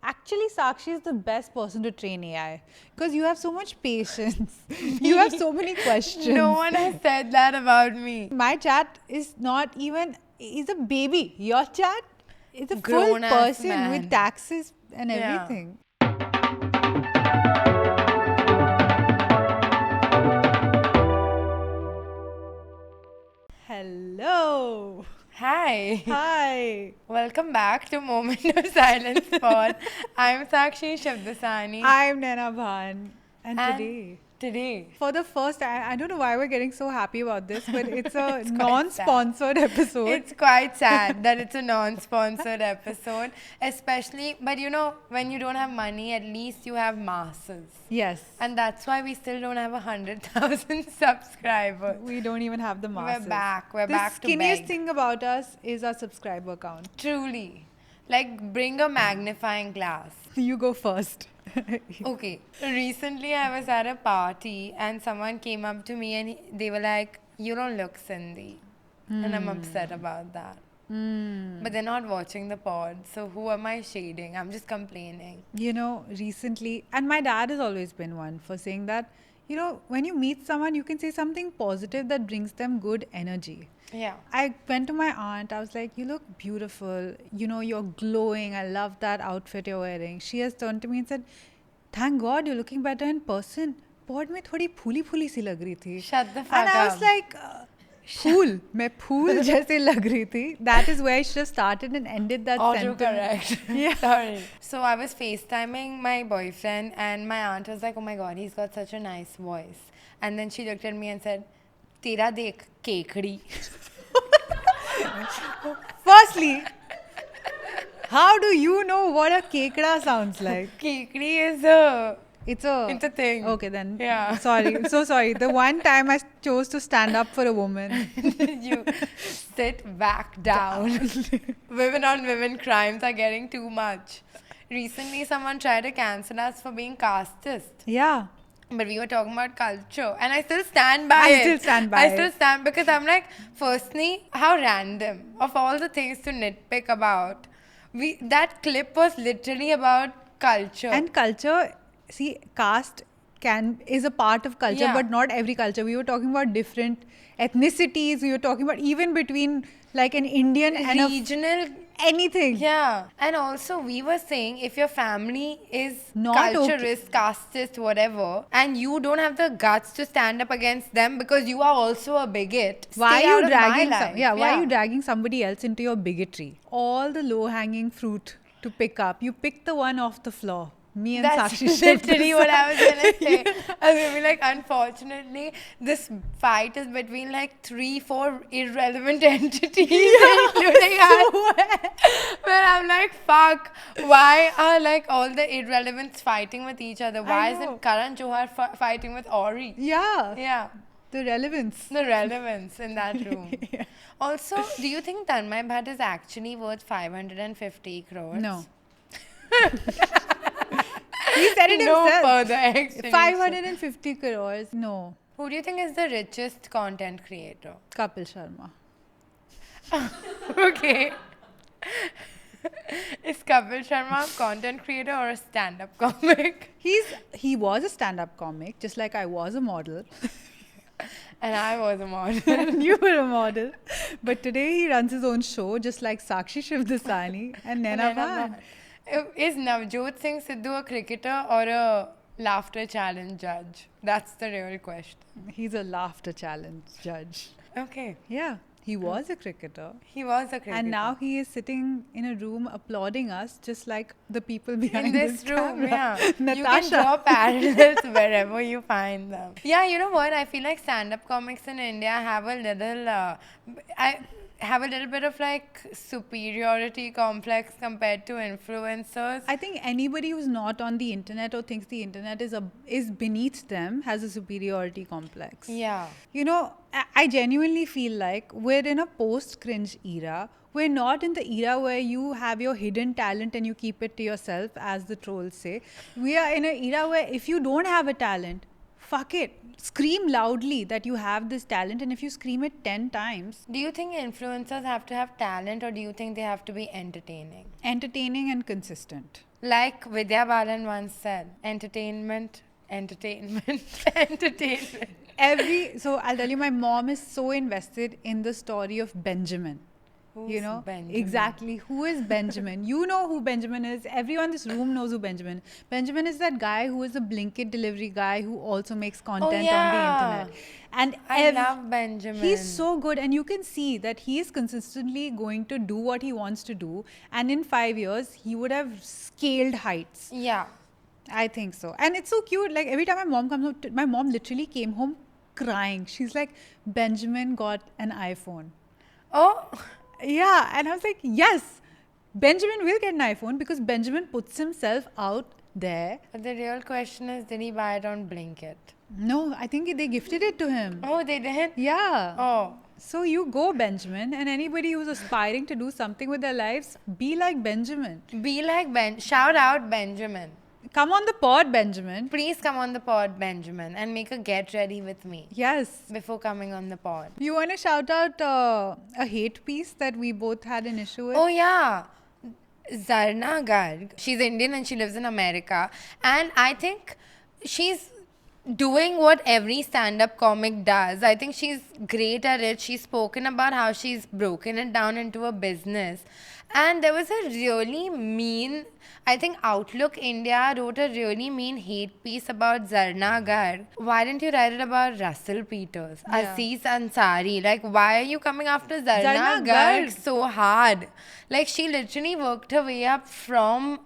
Actually, Sakshi is the best person to train AI because you have so much patience. You have so many questions. No one has said that about me. My chat is not even, is a baby. Your chat is a full Grown-ass person man. with taxes and Yeah. everything. Hello. Hi. Hi. Welcome back to Moment of Silence Pod. I'm Sakshi Shabdasani. I'm Naina Bhan. And And today, today, for the first time, I don't know why we're getting so happy about this, but it's a It's quite non-sponsored episode. it's quite sad that it's a non-sponsored episode, especially, but you know, when you don't have money, at least you have masses. Yes. And that's why we still don't have 100,000 subscribers. We don't even have the masses. We're back. We're the back to skinniest beg. thing about us is our subscriber count. Truly. Like, bring a magnifying glass. You go first. Okay. Recently, I was at a party and someone came up to me and they were like, "You don't look Sindhi." And I'm upset about that. But they're not watching the pod, so who am I shading? I'm just complaining. You know, recently, and my dad has always been one for saying that, you know, when you meet someone, you can say something positive that brings them good energy. Yeah. I went to my aunt. I was like, "You look beautiful. You know, you're glowing. I love that outfit you're wearing." She has turned to me and said, "Thank God you're looking better in person. Pod में थोड़ी फूली फूली सी लग रही थी." Shut the fuck And I was up. like, "Fool, मैं फूल जैसे लग रही थी." That is where I should have started and ended that sentence. Autocorrect. Yeah. Sorry. So I was FaceTiming my boyfriend and my aunt was like, "Oh my god, he's got such a nice voice." And then she looked at me and said, "Tera dekh kekdi." Firstly, how do you know what a kekda sounds like? Kekdi is a It's a thing. Okay, then. Yeah. Sorry. So sorry. The one time I chose to stand up for a woman. You sit back down. Women on women crimes are getting too much. Recently, someone tried to cancel us for being casteist. Yeah. But we were talking about culture, and I still stand by I it. still stand by I it. still stand because I'm like, firstly, how random of all the things to nitpick about. That clip was literally about culture. And culture, see, caste is a part of culture, Yeah. but not every culture. We were talking about different ethnicities. We were talking about even between like an Indian and regional. anything. Yeah, and also we were saying if your family is Not culturist, casteist, whatever, and you don't have the guts to stand up against them because you are also a bigot, Why stay are out you of my dragging life. why are you dragging somebody else into your bigotry? All the low hanging fruit to pick up. You pick the one off the floor. Me and That's Sakshi literally what I was gonna say. Yeah. I was gonna be like, unfortunately, this fight is between like 3-4 irrelevant entities, including us. Where I'm like, fuck, why are like all the irrelevants fighting with each other? Why know. isn't Karan Johar fighting with Ori? Yeah. Yeah, The relevance. the relevance in that room. Also, do you think Tanmay Bhatt is actually worth 550 crores? No. He said it No himself. further explanation. 550 crores. No. Who do you think is the richest content creator? Kapil Sharma. Okay. Is Kapil Sharma a content creator or a stand-up comic? He was a stand-up comic, just like I was a model. And I was a model. And you were a model. But today he runs his own show, just like Sakshi Shivdasani and Naina Bhan. Is Navjot Singh Sidhu a cricketer or a laughter challenge judge? That's the real question. He's a laughter challenge judge. Okay. Yeah, he was a cricketer. He was a cricketer. And now he is sitting in a room applauding us, just like the people behind in this room, camera. yeah. You can Natasha. draw parallels wherever you find them. Yeah, you know what? I feel like stand-up comics in India have a little, I have a little bit of like superiority complex compared to influencers. I think anybody who's not on the internet or thinks the internet is beneath them has a superiority complex. Yeah. You know, I genuinely feel like we're in a post-cringe era. We're not in the era where you have your hidden talent and you keep it to yourself, as the trolls say. We are in an era where if you don't have a talent, fuck it. Scream loudly that you have this talent, and if you scream it 10 times, Do you think influencers have to have talent or do you think they have to be entertaining? entertaining and consistent. Like Vidya Balan once said, entertainment, entertainment, entertainment. So I'll tell you, my mom is so invested in the story of Benjamin. Who's Benjamin? Exactly, who is Benjamin? You know who Benjamin is. Everyone in this room knows who Benjamin. Benjamin is that guy who is a Blinkit delivery guy who also makes content on the yeah. internet. And I love Benjamin. he's so good, and you can see that he is consistently going to do what he wants to do, and in 5 years he would have scaled heights. Yeah. I think so. And it's so cute. Like every time my mom comes home, my mom literally came home crying. She's like, Benjamin got an iPhone. Oh, Yeah. And I was like, yes, Benjamin will get an iPhone because Benjamin puts himself out there. but the real question is, did he buy it on Blinkit? No, I think they gifted it to him. Oh, they did? Yeah. Oh. So you go, Benjamin, and anybody who's aspiring to do something with their lives, be like Benjamin. Be like Ben. Shout out Benjamin. Come on the pod, Benjamin. Please come on the pod, Benjamin, and make a get ready with me Yes. before coming on the pod. You want to shout out a hate piece that we both had an issue with? Oh, yeah. Zarna Garg. She's Indian and she lives in America. And I think she's doing what every stand-up comic does. I think she's great at it. She's spoken about how she's broken it down into a business. And there was a really mean, I think Outlook India wrote a really mean hate piece about Zarna Garg. Why didn't you write it about Russell Peters, Yeah. Aziz Ansari? Like, why are you coming after Zarna Zarna Garg Garg. so hard? Like, she literally worked her way up from,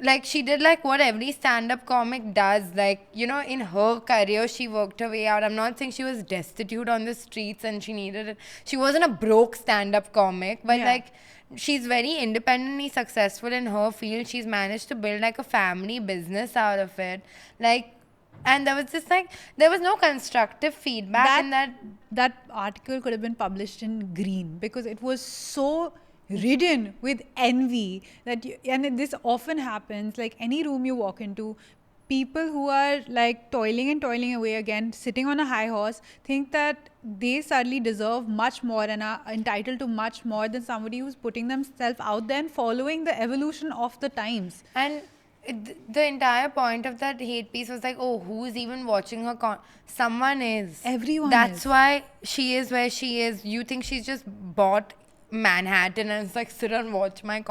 like, she did like what every stand-up comic does. Like, you know, in her career, she worked her way out. I'm not saying she was destitute on the streets and she needed it. She wasn't a broke stand-up comic, but Yeah. like, she's very independently successful in her field. She's managed to build like a family business out of it. Like, and there was just like, there was no constructive feedback in that. That article could have been published in green because it was so ridden with envy that and this often happens. Like any room you walk into, people who are like toiling and toiling away, again sitting on a high horse, think that they suddenly deserve much more and are entitled to much more than somebody who's putting themselves out there and following the evolution of the times. And the entire point of that hate piece was like, oh, who's even watching her? Someone is. Everyone That's is. why she is where she is. You think she's just bought Manhattan and it's like, sit and watch my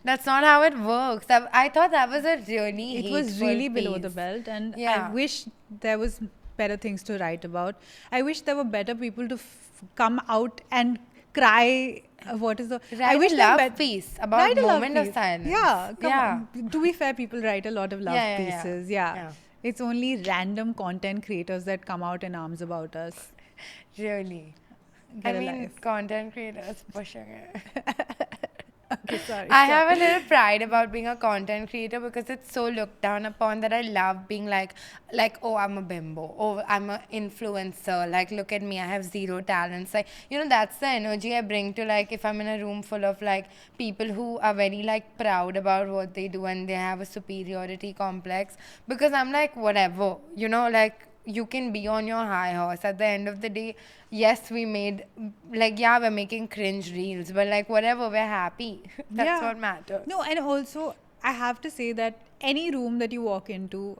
That's not how it works. I thought that was a really It was hateful really below the piece. belt, and Yeah. I wish there was better things to write about. I wish there were better people to come out and cry. What is the? I Write wish a there were love piece about write a love moment of piece. silence. Yeah, come Yeah. on. To be fair, people write a lot of love Yeah, yeah, yeah. pieces. Yeah. Yeah. It's only random content creators that come out in arms about us. Really. Get I a mean, life. content creators pushing it. Okay, sorry. I have a little pride about being a content creator because it's so looked down upon that I love being like, oh, I'm a bimbo, oh, I'm an influencer, like, look at me, I have zero talents. Like, you know, that's the energy I bring to, like, if I'm in a room full of, like, people who are very, like, proud about what they do and they have a superiority complex, because I'm like, whatever, you know, like, you can be on your high horse. At the end of the day, yes, we made, like, yeah, we're making cringe reels, but like, whatever, we're happy. That's Yeah. what matters. No, and also I have to say that any room that you walk into,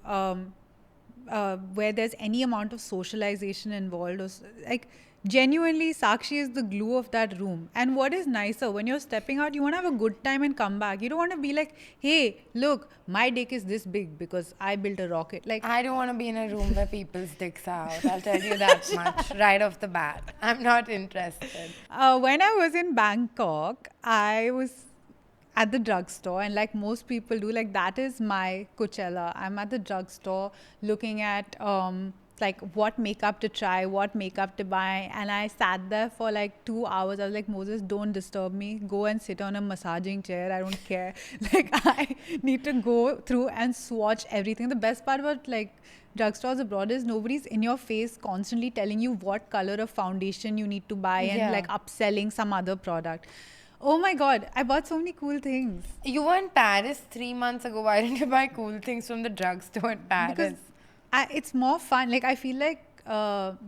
where there's any amount of socialization involved, like genuinely, Sakshi is the glue of that room. And what is nicer, when you're stepping out, you want to have a good time and come back. You don't want to be like, hey, look, my dick is this big because I built a rocket. Like, I don't want to be in a room where people's dicks are out. I'll tell you that much right off the bat. I'm not interested. when I was in Bangkok, I was at the drugstore, and like most people do, like that is my Coachella. I'm at the drugstore looking at like what makeup to try, what makeup to buy, and I sat there for like 2 hours. I was like, Moses, don't disturb me. Go and sit on a massaging chair. I don't care. Like I need to go through and swatch everything. The best part about like drugstores abroad is nobody's in your face constantly telling you what color of foundation you need to buy and Yeah. like upselling some other product. Oh my god, I bought so many cool things. You were in Paris 3 months ago. Why didn't you buy cool things from the drugstore in Paris? Because it's more fun. Like I feel like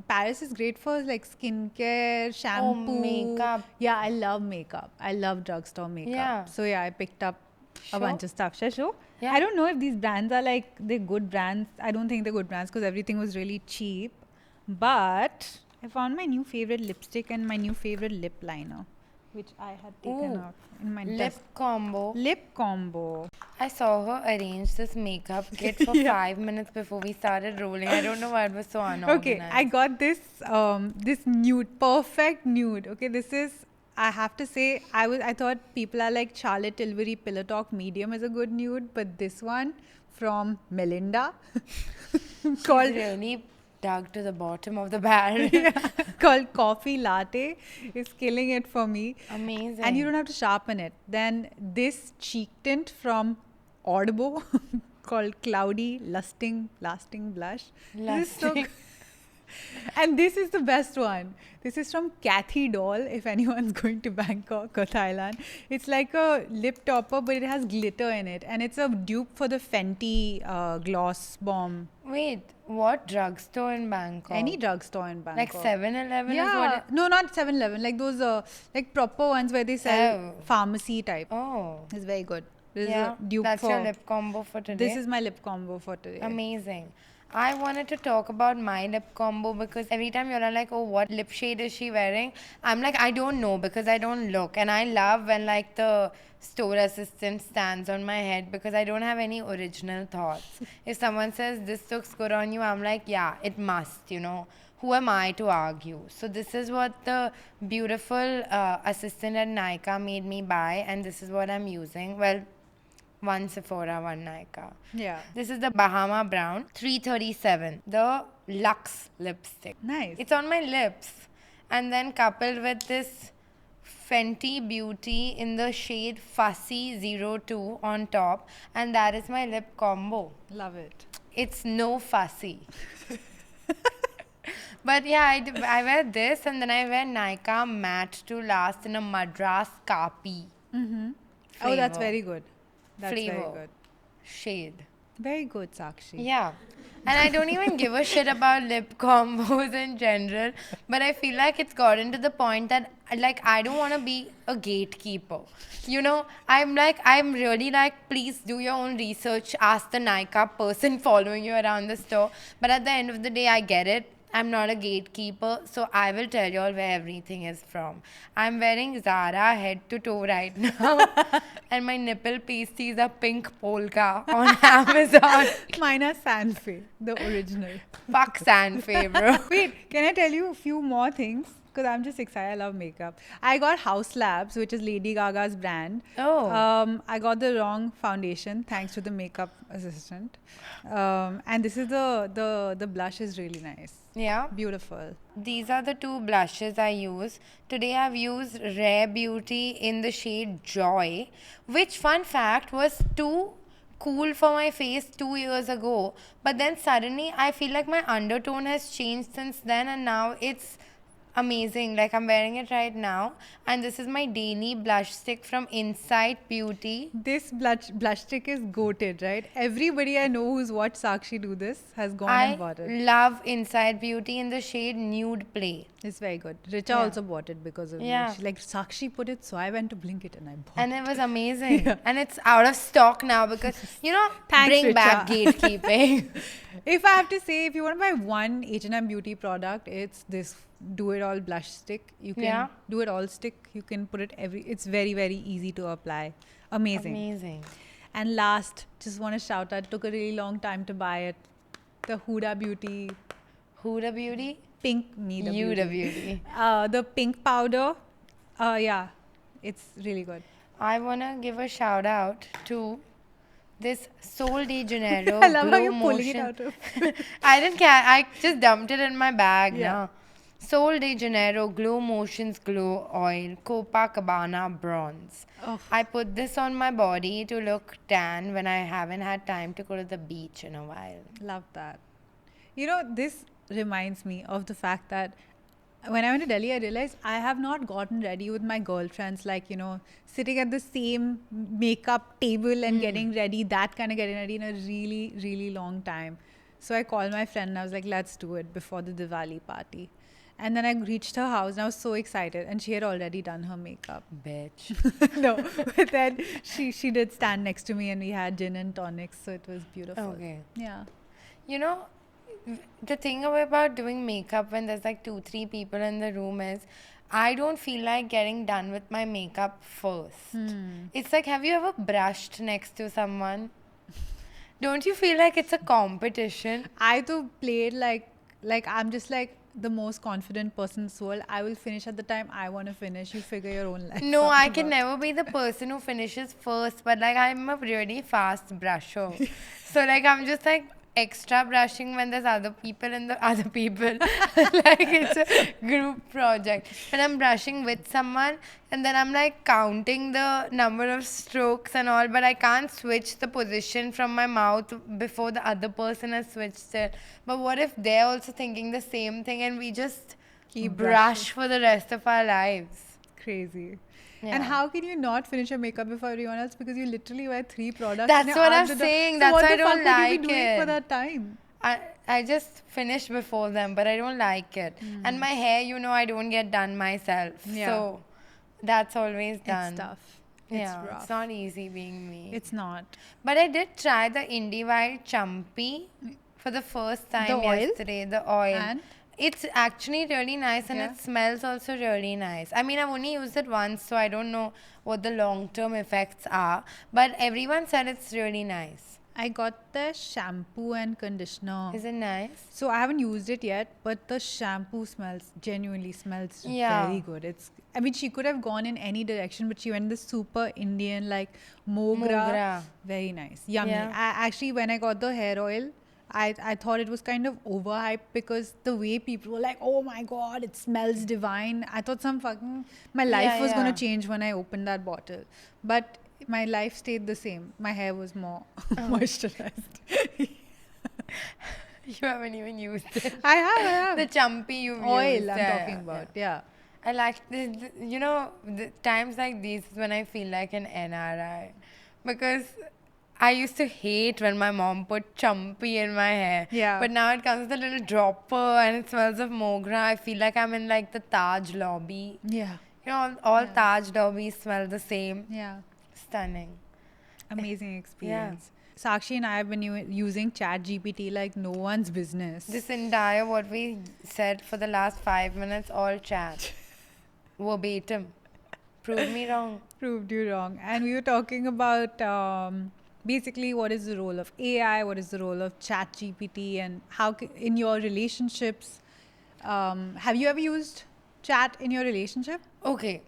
Paris is great for like skincare, shampoo, makeup. Yeah, I love makeup. I love drugstore makeup. Yeah. So yeah, I picked up a bunch of stuff. Shall I show? Yeah. I don't know if these brands are like, they're good brands. I don't think they're good brands because everything was really cheap. But I found my new favorite lipstick and my new favorite lip liner, which I had taken Ooh. out in my Lip desk. combo. Lip combo. I saw her arrange this makeup kit for 5 minutes before we started rolling. I don't know why it was so unorganized. Okay, I got this this nude, perfect nude. Okay, this is, I have to say, I thought people are like Charlotte Tilbury Pillow Talk medium is a good nude, but this one from Melinda called Really dug to the bottom of the barrel. called Coffee Latte is killing it for me. Amazing. And you don't have to sharpen it. Then this cheek tint from Audible called Cloudy Lasting Blush. This is so Lasting. and this is the best one. This is from Kathy Doll, if anyone's going to Bangkok or Thailand. It's like a lip topper, but it has glitter in it. And it's a dupe for the Fenty Gloss Bomb. Wait, what drugstore in Bangkok? Any drugstore in Bangkok. Like 7-Eleven is what Yeah. it... No, not 7-Eleven. Like those like proper ones where they sell Oh. pharmacy type. Oh. It's very good. This Yeah, is a dupe that's for... your lip combo for today. This is my lip combo for today. Amazing. I wanted to talk about my lip combo because every time you're like, oh, what lip shade is she wearing? I'm like, I don't know because I don't look. And I love when like the store assistant stands on my head because I don't have any original thoughts. If someone says this looks good on you, I'm like, yeah, it must, you know. Who am I to argue? So this is what the beautiful assistant at Nykaa made me buy, and this is what I'm using. Well, one Sephora, one Nykaa. Yeah. This is the Bahama Brown 337, the Luxe lipstick. Nice. It's on my lips, and then coupled with this Fenty Beauty in the shade Fussy 02 on top, and that is my lip combo. Love it. It's no fussy. But yeah, I wear this, and then I wear Nykaa Matte to Last in a Madras Kapi. Oh, that's very good. That's Flavor. very good. Shade. Very good, Sakshi. Yeah. And I don't even give a shit about lip combos in general, but I feel like it's gotten to the point that like I don't want to be a gatekeeper. You know, I'm really like, please do your own research, ask the Nykaa person following you around the store. But at the end of the day, I get it. I'm not a gatekeeper, so I will tell you all where everything is from. I'm wearing Zara head to toe right now, and my nipple pasties are pink polka on Amazon. Mine are Sanfe, the original. Fuck Sanfe, bro. Wait, can I tell you a few more things? Because I'm just excited. I love makeup. I got House Labs, which is Lady Gaga's brand. Oh. I got the wrong foundation thanks to the makeup assistant. And this is the blush is really nice. Yeah. Beautiful. These are the two blushes I use. Today I've used Rare Beauty in the shade Joy, which, fun fact, was too cool for my face 2 years ago. But then suddenly I feel like my undertone has changed since then, and now it's amazing. Like, I'm wearing it right now, and this is my daily blush stick from Insight Beauty. This blush stick is goated, right? Everybody I know who's watched Sakshi do this has gone and bought I it. love Insight Beauty in the shade Nude Play. It's very good. Richa Yeah. also bought it because of Yeah. you. She, like, Sakshi put it, so I went to Blinkit and I bought And it was amazing. And it's out of stock now because, you know, Thanks, bring back Richa. gatekeeping. If I have to say, if you want to buy one H&M beauty product, it's this Do It All blush stick. You can Yeah. do it all stick. You can put it it's very, very easy to apply. Amazing. Amazing. And last, just want to shout out, took a really long time to buy it. The Huda Beauty Huda Beauty? Pink Me the Huda Beauty. Beauty. The pink powder. Yeah, it's really good. I want to give a shout out to this Sol de Janeiro I love how Glow you're pulling it Motion. out of. I didn't care. I just dumped it in my bag Yeah. now. Sol de Janeiro Glow Motions Glow Oil Copacabana Bronze. Oh. I put this on my body to look tan when I haven't had time to go to the beach in a while. Love that. You know, this reminds me of the fact that when I went to Delhi, I realized I have not gotten ready with my girlfriends, like, you know, sitting at the same makeup table and getting ready, that kind of getting ready in a really, really long time. So I called my friend and I was like, let's do it before the Diwali party. And then I reached her house and I was so excited, and she had already done her makeup. Bitch. No, but then she did stand next to me and we had gin and tonics, so it was beautiful. Okay. Yeah. You know, the thing about doing makeup when there's like 2-3 people in the room is I don't feel like getting done with my makeup first. It's like, have you ever brushed next to someone? Don't you feel like it's a competition? I too played like I'm just like the most confident person in this world. I will finish at the time I want to finish. You figure your own life. No, out I can about- never be the person who finishes first, but like I'm a really fast brusher. So like I'm just like extra brushing when there's other people and the other people. Like it's a group project. When I'm brushing with someone and then I'm like counting the number of strokes and all, but I can't switch the position from my mouth before the other person has switched it. But what if they're also thinking the same thing and we just Keep brush for the rest of our lives? Crazy. Yeah. And how can you not finish your makeup before everyone else? Because you literally wear 3 products. That's and you're what out I'm the door. saying. So That's what why I the don't fuck would you be like doing for it. that time? I just finish before them, but I don't like it. And my hair, you know, I don't get done myself. Yeah. So that's always done. It's tough. It's Yeah, rough. it's not easy being me. It's not. But I did try the Indie Wild Chumpy for the first time oil? yesterday. The oil. And? It's actually really nice and Yeah. it smells also really nice. I mean, I've only used it once, so I don't know what the long term effects are. But everyone said it's really nice. I got the shampoo and conditioner. Is it nice? So I haven't used it yet, but the shampoo genuinely smells Yeah. very good. I mean, she could have gone in any direction, but she went this super Indian, like Mogra. Mogra. Very nice. Yummy. Yeah. Actually, when I got the hair oil, I thought it was kind of overhyped because the way people were like, oh my god, it smells divine. I thought my life Yeah, was going yeah. to change when I opened that bottle. But my life stayed the same. My hair was more moisturized. You haven't even used it. I have. The chumpy you've Oil used. I'm Yeah, talking yeah, about. yeah. Yeah. I like you know, the times like these is when I feel like an NRI. Because I used to hate when my mom put chumpy in my hair. Yeah. But now it comes with a little dropper and it smells of Mogra. I feel like I'm in like the Taj lobby. Yeah. You know, all Taj lobbies smell the same. Yeah. Stunning. Amazing experience. Sakshi and I have been using ChatGPT like no one's business. This entire what we said for the last 5 minutes, all chat. Verbatim. Prove me wrong. Proved you wrong. And we were talking about basically what is the role of AI, what is the role of ChatGPT, and how in your relationships. Have you ever used chat in your relationship? Okay.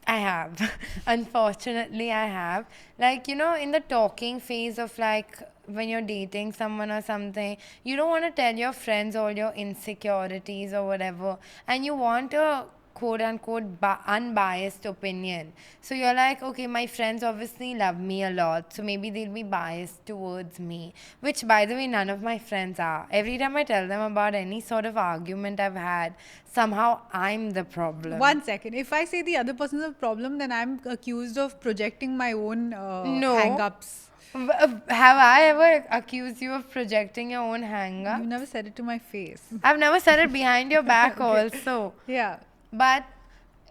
I have. Unfortunately, I have. Like, you know, in the talking phase of like when you're dating someone or something, you don't want to tell your friends all your insecurities or whatever. And you want a quote unquote unbiased opinion. So you're like, okay, my friends obviously love me a lot. So maybe they'll be biased towards me. Which, by the way, none of my friends are. Every time I tell them about any sort of argument I've had, somehow I'm the problem. 1 second. If I say the other person's a problem, then I'm accused of projecting my own No. hang-ups. Have I ever accused you of projecting your own hang up? You never said it to my face. I've never said it behind your back also. Yeah. But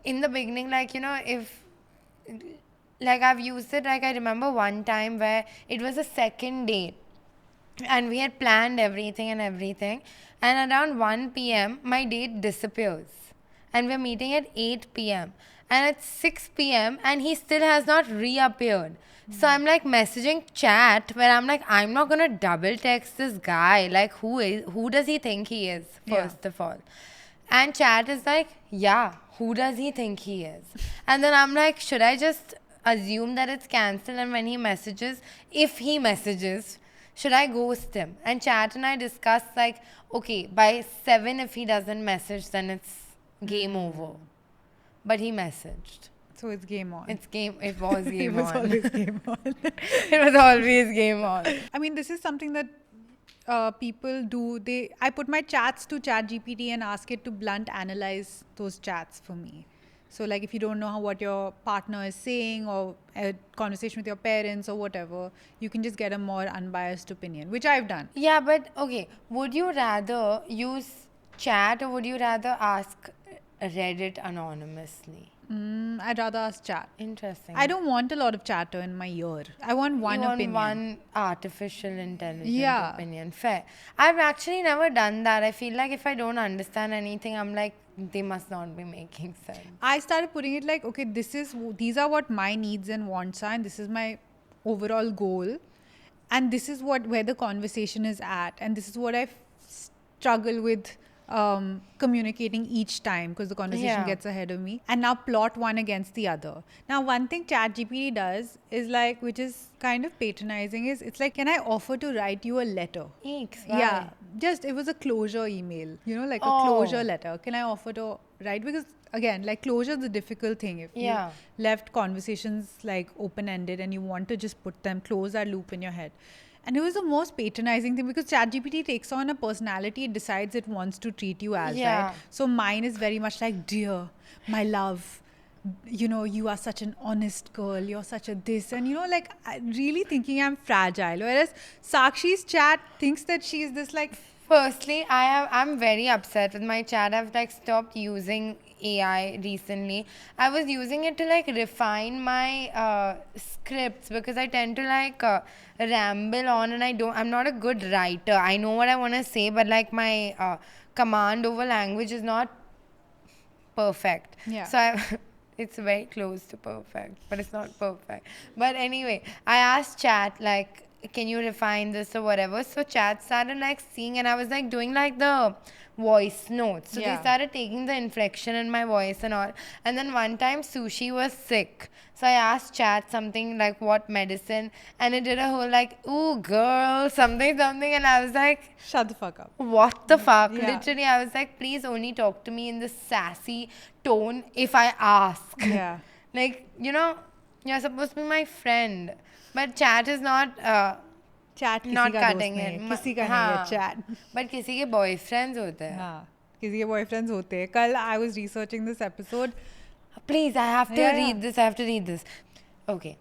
in the beginning, like, you know, if, like, I've used it, like, I remember one time where it was a second date and we had planned everything and everything. And around 1 p.m., my date disappears. And we're meeting at 8 p.m. And it's 6 p.m. and he still has not reappeared. So I'm like messaging chat where I'm like, I'm not gonna double text this guy. Like, who does he think he is, first of all? And chat is like, yeah, who does he think he is? And then I'm like, should I just assume that it's cancelled? And when he messages, if he messages, should I ghost him? And chat and I discussed like, okay, by 7 if he doesn't message, then it's game over. But he messaged. So it's game on. It was game It was on. always game on. It was always game on. I mean, this is something that people do. I put my chats to ChatGPT and ask it to blunt analyze those chats for me. So, like, if you don't know what your partner is saying or a conversation with your parents or whatever, you can just get a more unbiased opinion, which I've done. Yeah, but okay, would you rather use Chat, or would you rather ask Reddit anonymously? I'd rather ask chat. Interesting. I don't want a lot of chatter in my ear. I want one you want opinion. one artificial intelligent Yeah. opinion. Fair. I've actually never done that. I feel like if I don't understand anything, I'm like, they must not be making sense. I started putting it like, okay, these are what my needs and wants are, and this is my overall goal, and this is where the conversation is at, and this is what I struggle with communicating each time because the conversation Yeah. gets ahead of me. And now plot one against the other. Now, one thing ChatGPT does is like, which is kind of patronizing, is it's like, can I offer to write you a letter? Eeks, Yeah, why? just it was a closure email, like a Oh. closure letter. Can I offer to write? Because again, like closure is a difficult thing. If Yeah. you left conversations like open ended and you want to just put them, close that loop in your head. And it was the most patronizing thing because ChatGPT takes on a personality, it decides it wants to treat you as, Yeah. right? So mine is very much like, dear, my love, you are such an honest girl, you're such a this, and like really thinking I'm fragile. Whereas Sakshi's chat thinks that she's this like, Firstly, I'm very upset with my chat. I've like stopped using AI recently. I was using it to like refine my scripts because I tend to like ramble on, and I'm not a good writer. I know what I want to say, but like my command over language is not perfect. Yeah. So it's very close to perfect, but it's not perfect. But anyway, I asked chat like, can you refine this or whatever? So chat started like seeing, and I was like doing like the voice notes. So Yeah. they started taking the inflection in my voice and all. And then one time Sushi was sick. So I asked chat something like what medicine, and it did a whole like, ooh girl, something, and I was like, shut the fuck up. what the fuck? Yeah. Literally, I was like, please only talk to me in this sassy tone if I ask. Yeah. Like, you're supposed to be my friend. But chat is not Chat किसी not का दोस्त cutting नहीं it. है, किसी का नहीं है हाँ. chat. But किसी के boyfriends होते हैं. हाँ, किसी के boyfriends होते हैं. कल I was researching this episode. Please, I have to Yeah, read yeah. this. I have to read this. Okay.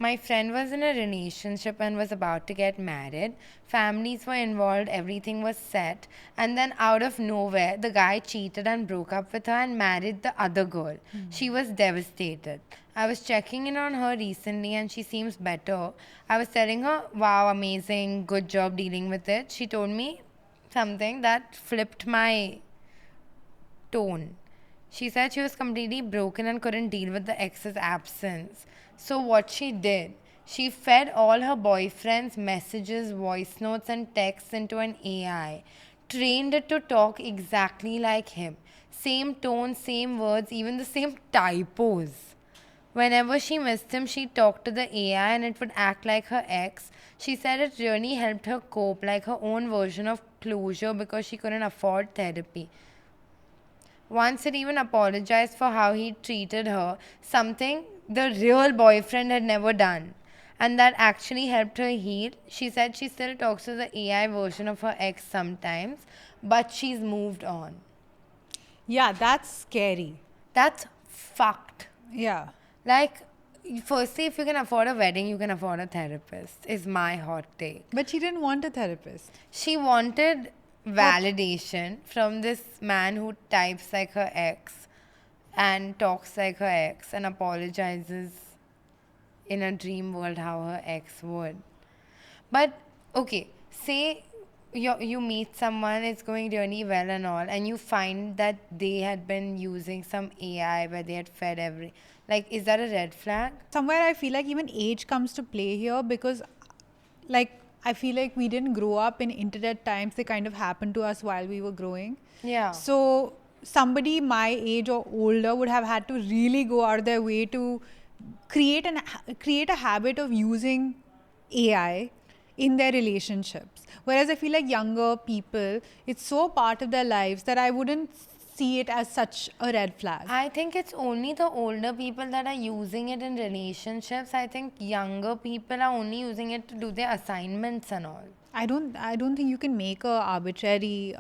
My friend was in a relationship and was about to get married. Families were involved, everything was set. And then, out of nowhere, the guy cheated and broke up with her and married the other girl. She was devastated. I was checking in on her recently and she seems better. I was telling her, wow, amazing, good job dealing with it. She told me something that flipped my tone. She said she was completely broken and couldn't deal with the ex's absence. So, what she did, she fed all her boyfriend's messages, voice notes, and texts into an AI, trained it to talk exactly like him. Same tone, same words, even the same typos. Whenever she missed him, she talked to the AI and it would act like her ex. She said it really helped her cope, like her own version of closure because she couldn't afford therapy. Once it even apologized for how he treated her, something the real boyfriend had never done. And that actually helped her heal. She said she still talks to the AI version of her ex sometimes, but she's moved on. Yeah, that's scary. That's fucked. Yeah. Like, firstly, if you can afford a wedding, you can afford a therapist, is my hot take. But she didn't want a therapist. She wanted validation from this man who types like her ex and talks like her ex and apologizes in a dream world how her ex would. But okay, say you meet someone, it's going really well and all, and you find that they had been using some AI where they had fed is that a red flag? Somewhere I feel like even age comes to play here because, like, I feel like we didn't grow up in internet times. They kind of happened to us while we were growing. Yeah. So somebody my age or older would have had to really go out of their way to create a habit of using AI in their relationships. Whereas I feel like younger people, it's so part of their lives that I wouldn't see it as such a red flag. I think it's only the older people that are using it in relationships. I think younger people are only using it to do their assignments and all. I don't think you can make a arbitrary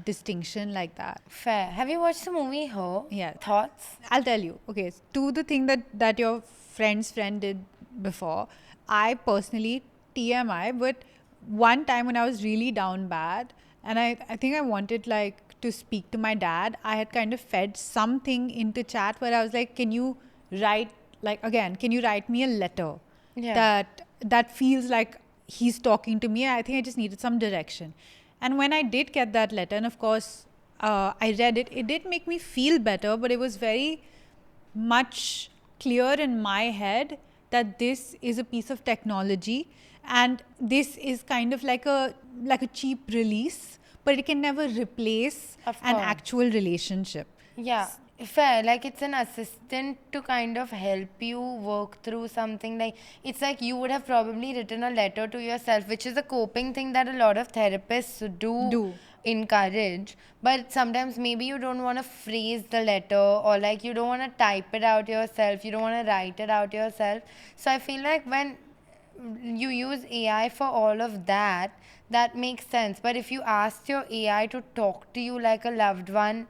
distinction like that. Fair. Have you watched the movie Her? Yeah. Thoughts? I'll tell you. Okay, to the thing that your friend's friend did before, I personally TMI, but one time when I was really down bad and I think I wanted like to speak to my dad. I had kind of fed something into chat where I was like, can you write, like, again, can you write me a letter Yeah. that feels like he's talking to me? I think I just needed some direction. And when I did get that letter, and of course, I read it, it did make me feel better, but it was very much clear in my head that this is a piece of technology, and this is kind of like a cheap release, but it can never replace Of an course. actual relationship. Yeah, fair. Like it's an assistant to kind of help you work through something. Like it's like you would have probably written a letter to yourself, which is a coping thing that a lot of therapists do encourage. But sometimes maybe you don't want to phrase the letter, or like you don't want to type it out yourself, you don't want to write it out yourself. So I feel like when you use AI for all of that, that makes sense. But if you asked your AI to talk to you like a loved one,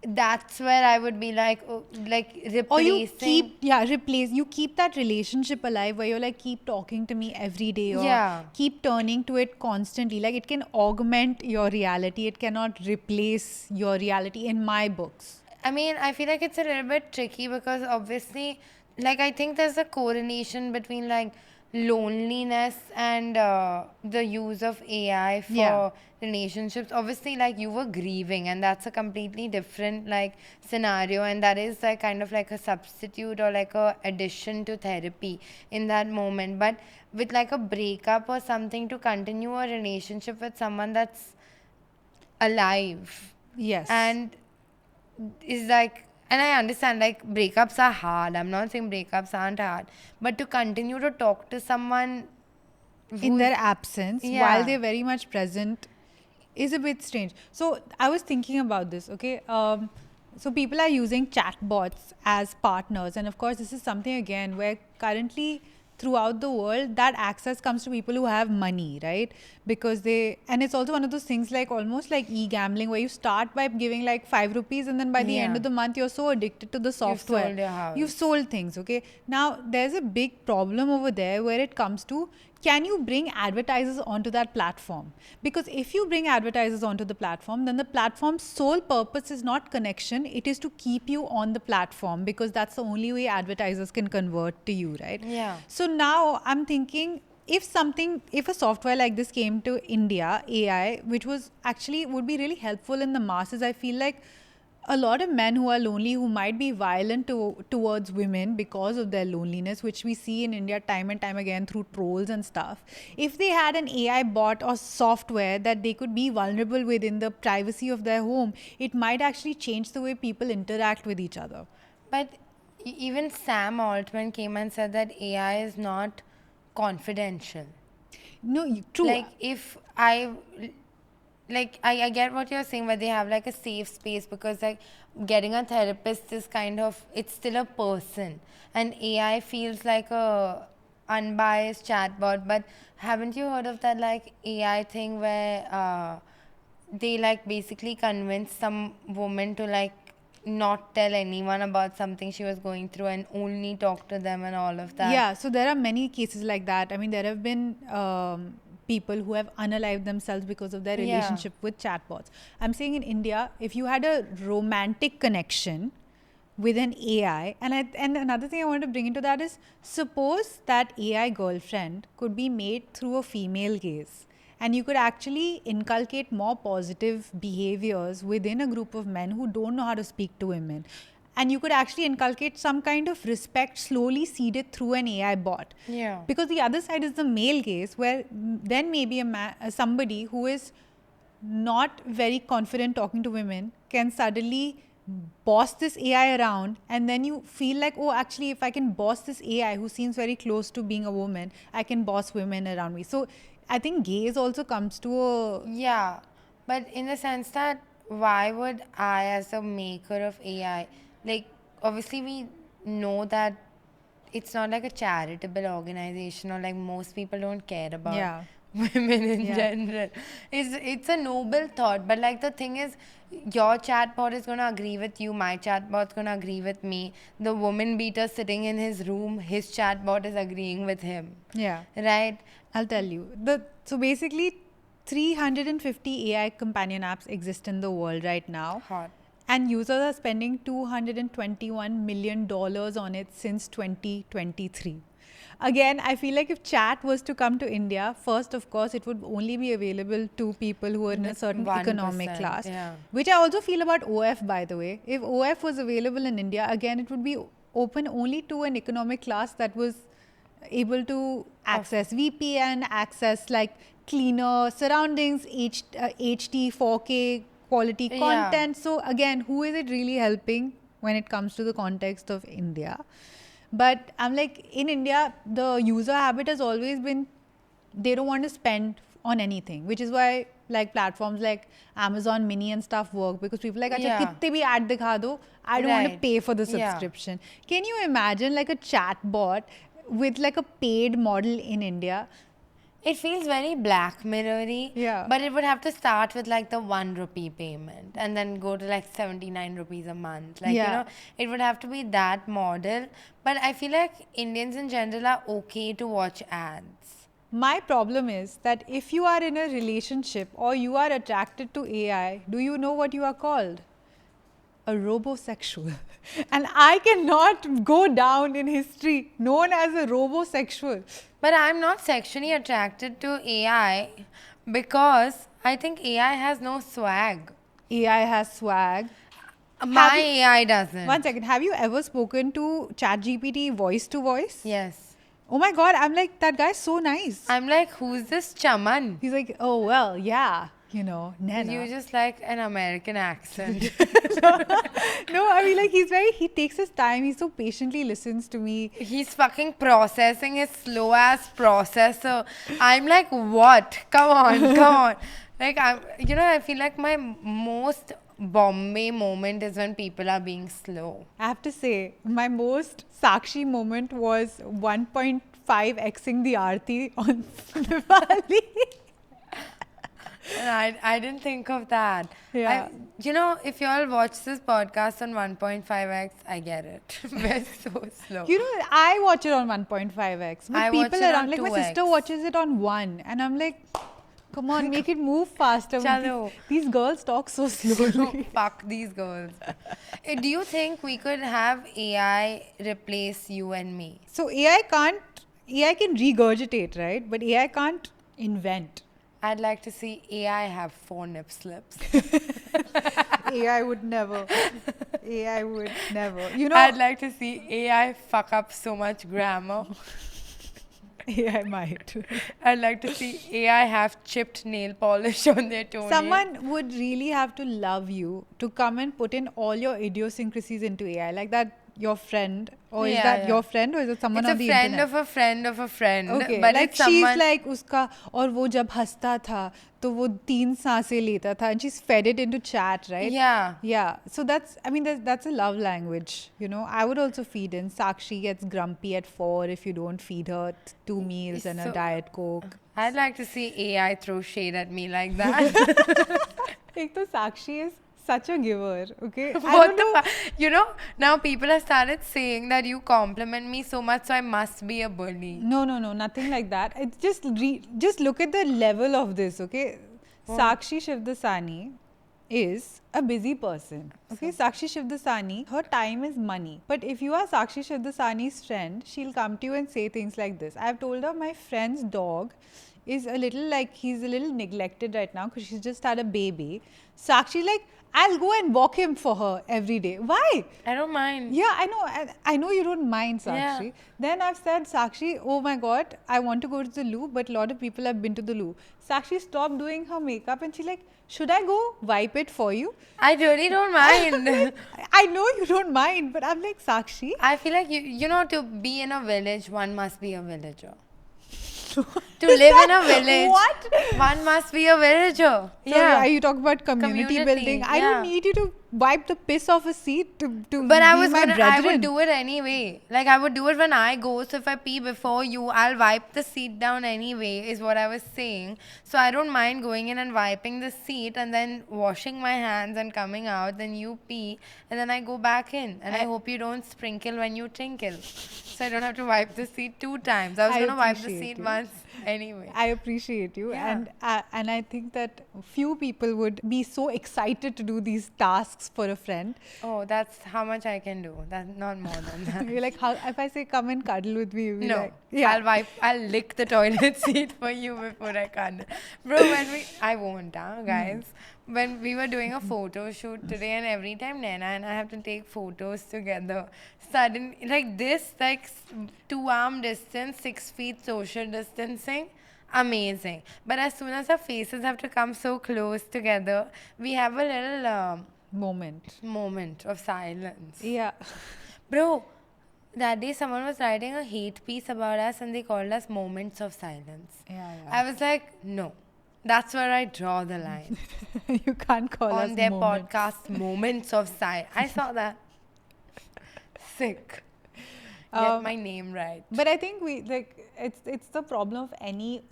that's where I would be like, oh, like Or you replacing. you keep that relationship alive where you're like, keep talking to me every day, or Yeah. keep turning to it constantly. Like it can augment your reality, it cannot replace your reality in my books. I mean, I feel like it's a little bit tricky because obviously, like, I think there's a correlation between like loneliness and the use of AI for Yeah. relationships. Obviously, like, you were grieving, and that's a completely different like scenario, and that is like kind of like a substitute or like a addition to therapy in that moment. But with like a breakup or something, to continue a relationship with someone that's alive Yes. and is like, and I understand like breakups are hard, I'm not saying breakups aren't hard, but to continue to talk to someone in who's, their absence while yeah, they're very much present is a bit strange. So I was thinking about this, okay? So people are using chatbots as partners, and of course, this is something again where currently throughout the world that access comes to people who have money, right? Because and it's also one of those things like almost like e-gambling where you start by giving like 5 rupees, and then by the end yeah, of the month you're so addicted to the you've software, sold your you've house. sold things. Okay, now there's a big problem over there where it comes to, can you bring advertisers onto that platform? Because if you bring advertisers onto the platform, then the platform's sole purpose is not connection, it is to keep you on the platform, because that's the only way advertisers can convert to you, right? Yeah. So now I'm thinking, if a software like this came to India, AI, which was actually would be really helpful in the masses, I feel like a lot of men who are lonely, who might be violent towards women because of their loneliness, which we see in India time and time again through trolls and stuff, if they had an AI bot or software that they could be vulnerable with in the privacy of their home, it might actually change the way people interact with each other. But even Sam Altman came and said that AI is not confidential. No, true. Like if I like I get what you're saying, where they have like a safe space, because like getting a therapist is kind of, it's still a person, and AI feels like a unbiased chatbot. But haven't you heard of that like AI thing where they like basically convinced some woman to like not tell anyone about something she was going through and only talk to them and all of that? Yeah, so there are many cases like that. I mean, there have been people who have unalived themselves because of their Yeah. relationship with chatbots. I'm saying in India, if you had a romantic connection with an AI, and another thing I want to bring into that is, suppose that AI girlfriend could be made through a female gaze, and you could actually inculcate more positive behaviors within a group of men who don't know how to speak to women, and you could actually inculcate some kind of respect slowly seeded through an AI bot. Yeah. Because the other side is the male gaze, where then maybe somebody who is not very confident talking to women can suddenly boss this AI around, and then you feel like, oh, actually, if I can boss this AI who seems very close to being a woman, I can boss women around me. So I think gaze also comes to a, Yeah, but in the sense that why would I, as a maker of AI, like obviously we know that it's not like a charitable organization, or like most people don't care about yeah. women in Yeah. general. It's a noble thought, but like the thing is, your chatbot is gonna agree with you, my chatbot's gonna agree with me. The woman beater sitting in his room, his chatbot is agreeing with him, Yeah. right? I'll tell you. So basically, 350 AI companion apps exist in the world right now. Hot. And users are spending $221 million on it since 2023. Again, I feel like if chat was to come to India, first, of course, it would only be available to people who are in a certain 1%, economic class. yeah. Which I also feel about OF, by the way. If OF was available in India, again, it would be open only to an economic class that was able to access VPN, access like cleaner surroundings, HD, 4K quality Yeah. content. So again, who is it really helping when it comes to the context of India? But I'm like, in India, the user habit has always been they don't want to spend on anything, which is why like platforms like Amazon Mini and stuff work, because people are like, acha Yeah. kitte bhi ad dikha do, I don't want to Right. pay for the Yeah. subscription. Can you imagine like a chat bot with like a paid model in India? It feels very Black Mirror-y. Yeah. But it would have to start with like the 1 rupee payment and then go to like 79 rupees a month. Like, Yeah. you know, it would have to be that model. But I feel like Indians in general are okay to watch ads. My problem is that if you are in a relationship or you are attracted to AI, do you know what you are called? A robosexual. And I cannot go down in history known as a robosexual. But I'm not sexually attracted to AI because I think AI has no swag. AI has swag. My you- AI doesn't. One second, have you ever spoken to ChatGPT voice to voice? Yes. Oh my god, I'm like, that guy's so nice. I'm like, who's this chaman? He's like, oh well, yeah, you know, Nena. You just like an American accent. No, I mean like he takes his time, he so patiently listens to me. He's fucking processing his slow ass processor. I'm like, what? Come on, come on. Like, I feel like my most Bombay moment is when people are being slow. I have to say, my most Sakshi moment was 1.5xing the Aarti on Diwali. And I didn't think of that. Yeah. If you all watch this podcast on 1.5x, I get it. We're so slow. You know, I watch it on 1.5x. But I watch people it around, on like my 2x. sister watches it on 1. And I'm like, come on, make it move faster. Chalo. These girls talk so slowly. Fuck these girls. Do you think we could have AI replace you and me? So AI can regurgitate, right? But AI can't invent. I'd like to see AI have 4 nip slips. AI would never. AI would never. You know, I'd like to see AI fuck up so much grammar. AI might. I'd like to see AI have chipped nail polish on their toenail. Someone would really have to love you to come and put in all your idiosyncrasies into AI. Like that, your friend, or is Yeah, that yeah. your friend, or is it someone It's on a the friend internet? of a friend of a friend. Okay, But like it's she's someone. like उसका और वो जब हंसता था तो वो 3 सांसें लेता था, and she's fed it into chat, right? Yeah. So that's a love language, you know. I would also feed in. Sakshi gets grumpy at 4 if you don't feed her 2 meals and a So- diet coke. I'd like to see AI throw shade at me like that. एक तो Sakshi is such a giver, okay? I What don't the know. fuck? Now people have started saying that you compliment me so much, so I must be a bully. No, nothing like that. It's just look at the level of this, okay? Sakshi Shivdasani is a busy person. Okay, Sakshi Shivdasani, her time is money. But if you are Sakshi Shivdasani's friend, she'll come to you and say things like this. I've told her my friend's dog is he's a little neglected right now because she's just had a baby. Sakshi like, I'll go and walk him for her every day. Why? I don't mind. Yeah, I know. I know you don't mind, Sakshi. Yeah. Then I've said, Sakshi, oh my God, I want to go to the loo, but a lot of people have been to the loo. Sakshi stopped doing her makeup and she's like, should I go wipe it for you? I really don't mind. I know you don't mind, but I'm like, Sakshi. I feel like to be in a village, one must be a villager. To live in a village, What? one must be a villager. So are you talking about community Community, building? I yeah. don't need you to wipe the piss off a seat to But be I my brethren. would do it anyway. Like I would do it when I go. So if I pee before you, I'll wipe the seat down anyway, is what I was saying. So I don't mind going in and wiping the seat and then washing my hands and coming out. Then you pee and then I go back in. And I hope you don't sprinkle when you tinkle. So I don't have to wipe the seat 2 times. I was I going to wipe the appreciate seat you. once. Anyway. I appreciate you, Yeah. and I think that few people would be so excited to do these tasks for a friend. Oh, that's how much I can do. That's not more than that. You're like, how if I say come and cuddle with me, you'll be No, like, yeah, I'll lick the toilet seat for you before I can. Bro, I won't, guys. When we were doing a photo shoot today, and every time Naina and I have to take photos together, like this, like 2 arm distance, 6 feet social distancing, amazing. But as soon as our faces have to come so close together, we have a little moment. moment of silence. Yeah. Bro, that day someone was writing a hate piece about us and they called us moments of silence. Yeah, I was like, no, that's where I draw the line. You can't call us On their moments. podcast, Moments of Silence. I saw that. Sick. Get Um, my name right. But I think it's the problem of any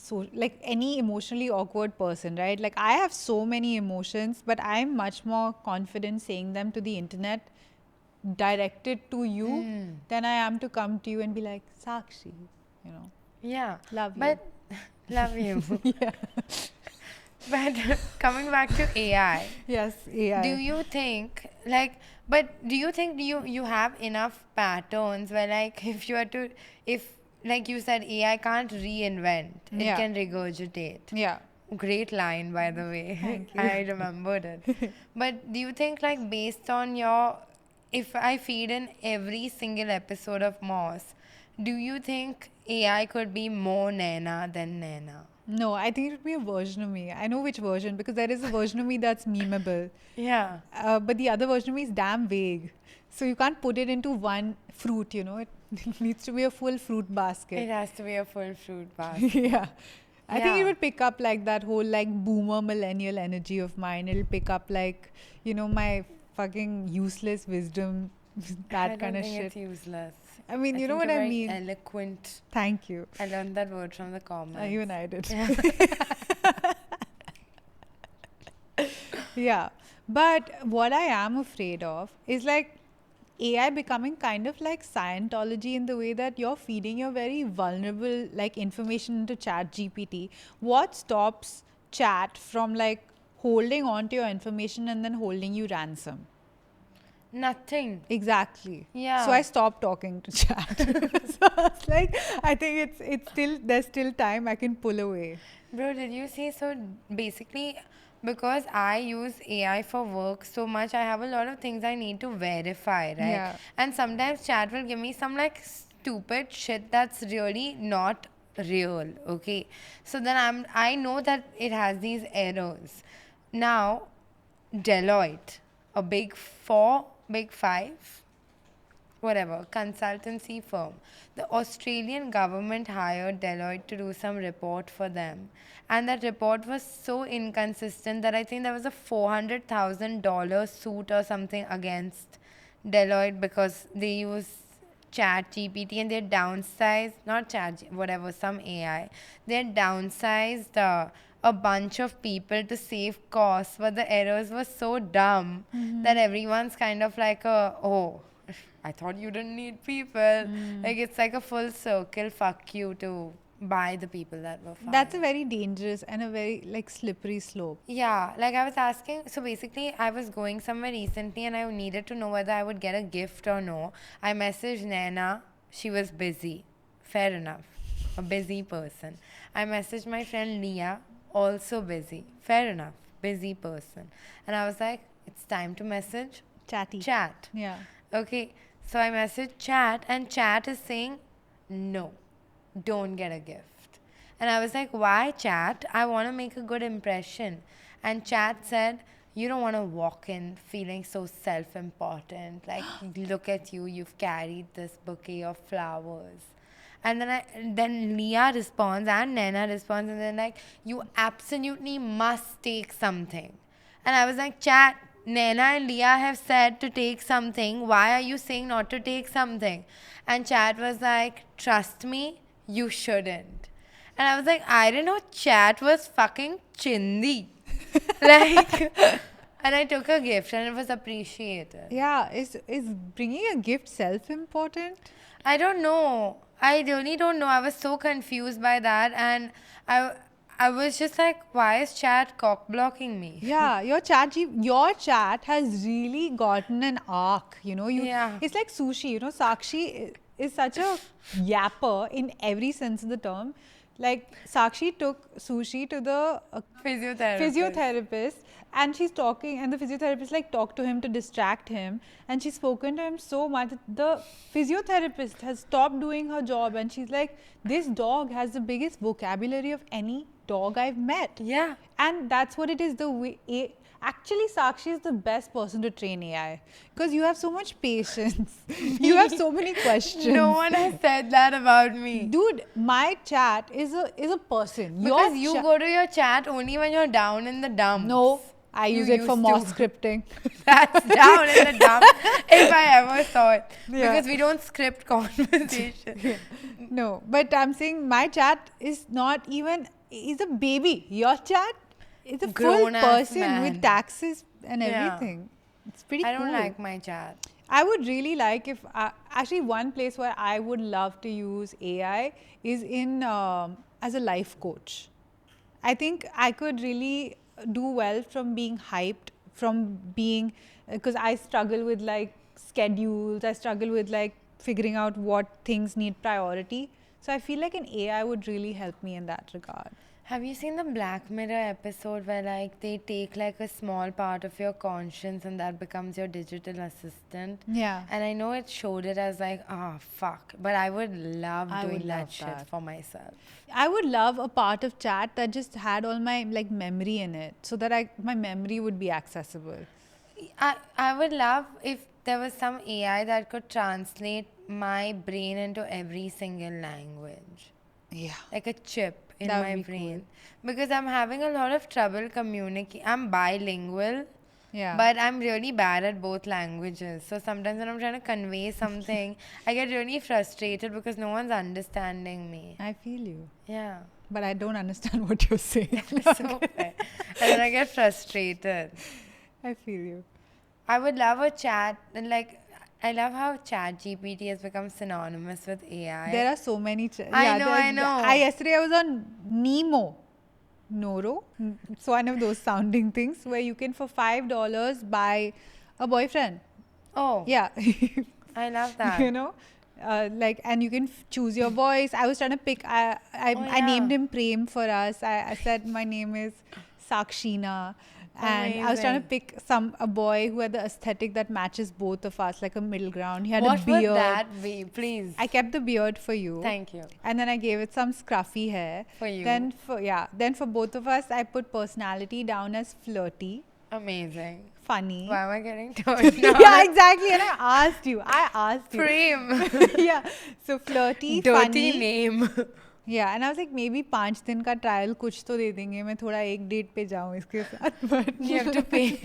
emotionally awkward person, right? Like I have so many emotions, but I'm much more confident saying them to the internet directed to you than I am to come to you and be like, Sakshi, you know. Yeah. Love you. But love you. Yeah. But coming back to AI. Yes, AI. Do you think do you think you have enough patterns where like if like you said AI can't reinvent, it Yeah. can regurgitate. Yeah. Great line, by the way. Thank you. I remembered it. But do you think like based on if I feed in every single episode of Moss, do you think AI could be more Naina than Naina? No, I think it would be a version of me. I know which version because there is a version of me that's memeable. Yeah. But the other version of me is damn vague. So you can't put it into one fruit, you know. It needs to be a full fruit It basket. has to be a full fruit basket. Yeah. I think it Yeah. would pick up like that whole like boomer millennial energy of mine. It'll pick up like, you know, my fucking useless wisdom, that I kind don't of think shit. it's useless. I mean, you know think what you're I very mean. Eloquent. Thank you. I learned that word from the comments. Even I did. Yeah. Yeah. But what I am afraid of is like AI becoming kind of like Scientology in the way that you're feeding your very vulnerable like information into Chat GPT. What stops Chat from like holding on to your information and then holding you ransom? Nothing. Exactly. Yeah. So I stopped talking to Chat. So I was like, I think it's still there's still time I can pull away. Bro, did you see? So basically, because I use AI for work so much, I have a lot of things I need to verify, right? Yeah. And sometimes chat will give me some like stupid shit that's really not real, okay? So then I know that it has these errors. Now, Deloitte, a big four, big five, whatever, consultancy firm. The Australian government hired Deloitte to do some report for them. And that report was so inconsistent that I think there was a $400,000 suit or something against Deloitte because they use Chat GPT and they downsized, not Chat, whatever, some AI. They downsized a bunch of people to save costs, but the errors were so dumb that everyone's kind of like oh, I thought you didn't need people. Like it's like a full circle fuck you to buy the people that were fired. That's a very dangerous and a very like slippery slope. Yeah, like I was asking, so basically I was going somewhere recently and I needed to know whether I would get a gift or no. I messaged Naina, she was busy. Fair enough, a busy person. I messaged my friend Leah, also busy. Fair enough, busy person. And I was like, it's time to message Chatty. Chat. Yeah. Okay, so I messaged Chat and Chat is saying, no, don't get a gift. And I was like, why, Chat? I want to make a good impression. And Chat said, you don't want to walk in feeling so self-important. Like, look at you, you've carried this bouquet of flowers. And then Leah responds and Naina responds and they're like, you absolutely must take something. And I was like, Chat, Naina and Leah have said to take something. Why are you saying not to take something? And Chat was like, trust me, you shouldn't. And I was like, I didn't know Chat was fucking chindi. Like, and I took a gift and it was appreciated. Yeah. Is bringing a gift self-important? I don't know. I really don't know. I was so confused by that, and I was just like, why is chat cock blocking me? Yeah, your chat has really gotten an arc. You know, Yeah. it's like sushi. You know, Sakshi is such a yapper in every sense of the term. Like Sakshi took sushi to the physiotherapist, and she's talking, and the physiotherapist like talked to him to distract him, and she's spoken to him so much that the physiotherapist has stopped doing her job, and she's like, this dog has the biggest vocabulary of any dog I've met. Yeah. And that's what it is. The way actually Sakshi is the best person to train AI because you have so much patience. You have so many questions. No one has said that about me. Dude, my chat is a person. Because you go to your chat only when you're down in the dumps. No, I You use it for used more to. scripting. That's down in the dumps if I ever saw it. Yeah. Because we don't script conversation. No, but I'm saying my chat is not even is a baby. Your chat is a full Grown-ass person man. with taxes and Yeah. everything. It's pretty I cool. don't like my chat. I would really like if actually one place where I would love to use AI is in as a life coach. I think I could really do well from being hyped, from being because I struggle with like schedules. I struggle with like figuring out what things need priority. So I feel like an AI would really help me in that regard. Have you seen the Black Mirror episode where like they take like a small part of your conscience and that becomes your digital assistant? Yeah. And I know it showed it as like, fuck. But I would love I doing would that love shit that. for myself. I would love a part of chat that just had all my like memory in it so that my memory would be accessible. I would love if there was some AI that could translate my brain into every single language. Yeah. Like a chip in That would my be brain. Because I'm having a lot of trouble communicating. I'm bilingual. Yeah. But I'm really bad at both languages. So sometimes when I'm trying to convey something, I get really frustrated because no one's understanding me. I feel you. Yeah. But I don't understand what you're saying. So fair. And then I get frustrated. I feel you. I would love a chat. And like, I love how ChatGPT has become synonymous with AI. There are so many. I know. Yesterday I was on Noro. It's one of those sounding things where you can for $5 buy a boyfriend. Oh, Yeah. I love that. You know, like, and you can choose your voice. I was trying to pick. I yeah. named him Prem for us. I said my name is Sakshina. And I was trying to Amazing. pick a boy who had the aesthetic that matches both of us, like a middle ground. He had What a beard. would that be? Please. I kept the beard for you. Thank you. And then I gave it some scruffy hair. For you. Then for both of us, I put personality down as flirty, Amazing. funny. Why am I getting turned down? Yeah, exactly. And I asked you. Prem. Yeah. So flirty, Dirty funny. name. Yeah, and I was like, maybe 5 दिन का trial कुछ तो दे देंगे. मैं थोड़ा एक date पे जाऊँ इसके साथ. But You have to pay.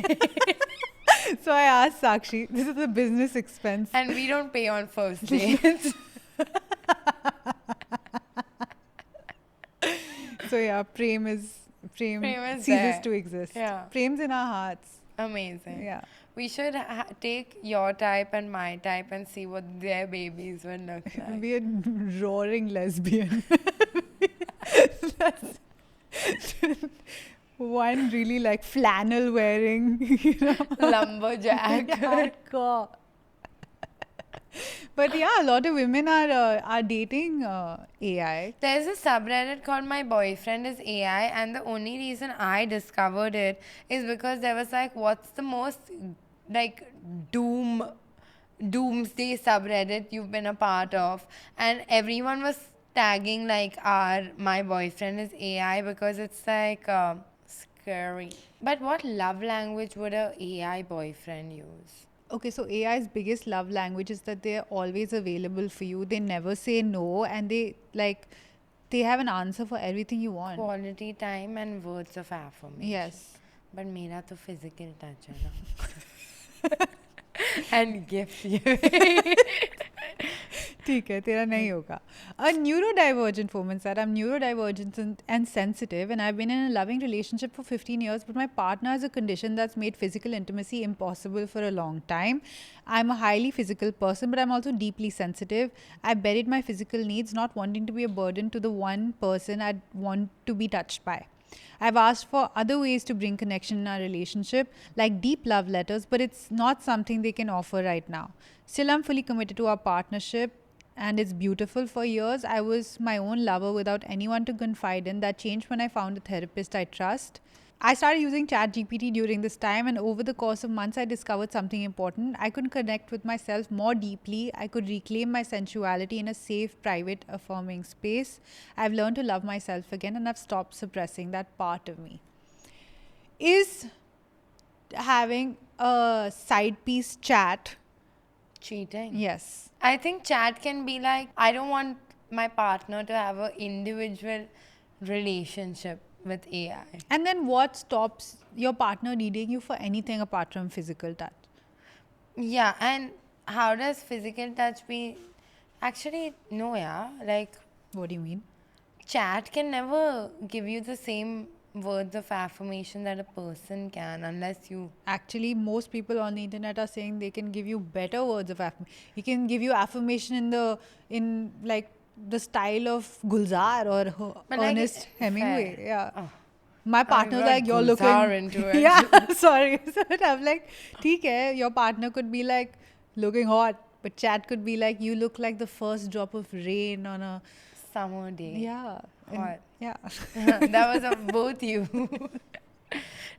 so I asked Sakshi. This is a business expense. And we don't pay on first dates. So yeah, Prem Prem is ceases there. to exist. Yeah. Prem's in our hearts. Amazing. Yeah. We should take your type and my type and see what their babies would look like. Be a roaring lesbian. That's one really like flannel wearing, you know. Lumberjack. Hardcore. But yeah, a lot of women are dating AI. There's a subreddit called My Boyfriend is AI, and the only reason I discovered it is because there was like, what's the most like doomsday subreddit you've been a part of? And everyone was tagging like My Boyfriend is AI because it's like scary. But what love language would a AI boyfriend use? Okay, so AI's biggest love language is that they're always available for you. They never say no, and they have an answer for everything you want. Quality time and words of affirmation. Yes. But मेरा तो physical touch है ना. And gift you. ठीक है तेरा नहीं होगा. A neurodivergent woman said, I'm neurodivergent and sensitive, and I've been in a loving relationship for 15 years, but my partner has a condition that's made physical intimacy impossible for a long time. I'm a highly physical person, but I'm also deeply sensitive. I buried my physical needs, not wanting to be a burden to the one person I'd want to be touched by. I've asked for other ways to bring connection in our relationship, like deep love letters, but it's not something they can offer right now. Still, I'm fully committed to our partnership, and it's beautiful. For years, I was my own lover without anyone to confide in. That changed when I found a therapist I trust. I started using ChatGPT during this time, and over the course of months, I discovered something important. I could connect with myself more deeply. I could reclaim my sensuality in a safe, private, affirming space. I've learned to love myself again, and I've stopped suppressing that part of me. Is having a side piece chat? Cheating. Yes. I think chat can be like, I don't want my partner to have an individual relationship with AI. And then what stops your partner needing you for anything apart from physical touch? Yeah, and how does physical touch be? Actually, no, yeah. Like, What do you mean? chat can never give you the same words of affirmation that a person can unless you. Actually, most people on the internet are saying they can give you better words of affirmation. He can give you affirmation in like the style of Gulzar or But like, Ernest Hemingway. fair. Yeah. Oh. My partner's got like, you're Gulzar looking. into it. Yeah, sorry. So I'm like, theek hai, your partner could be like looking hot, but chat could be like, you look like the first drop of rain on a. Summer day. Yeah. and- Hot. Yeah. That was of both you.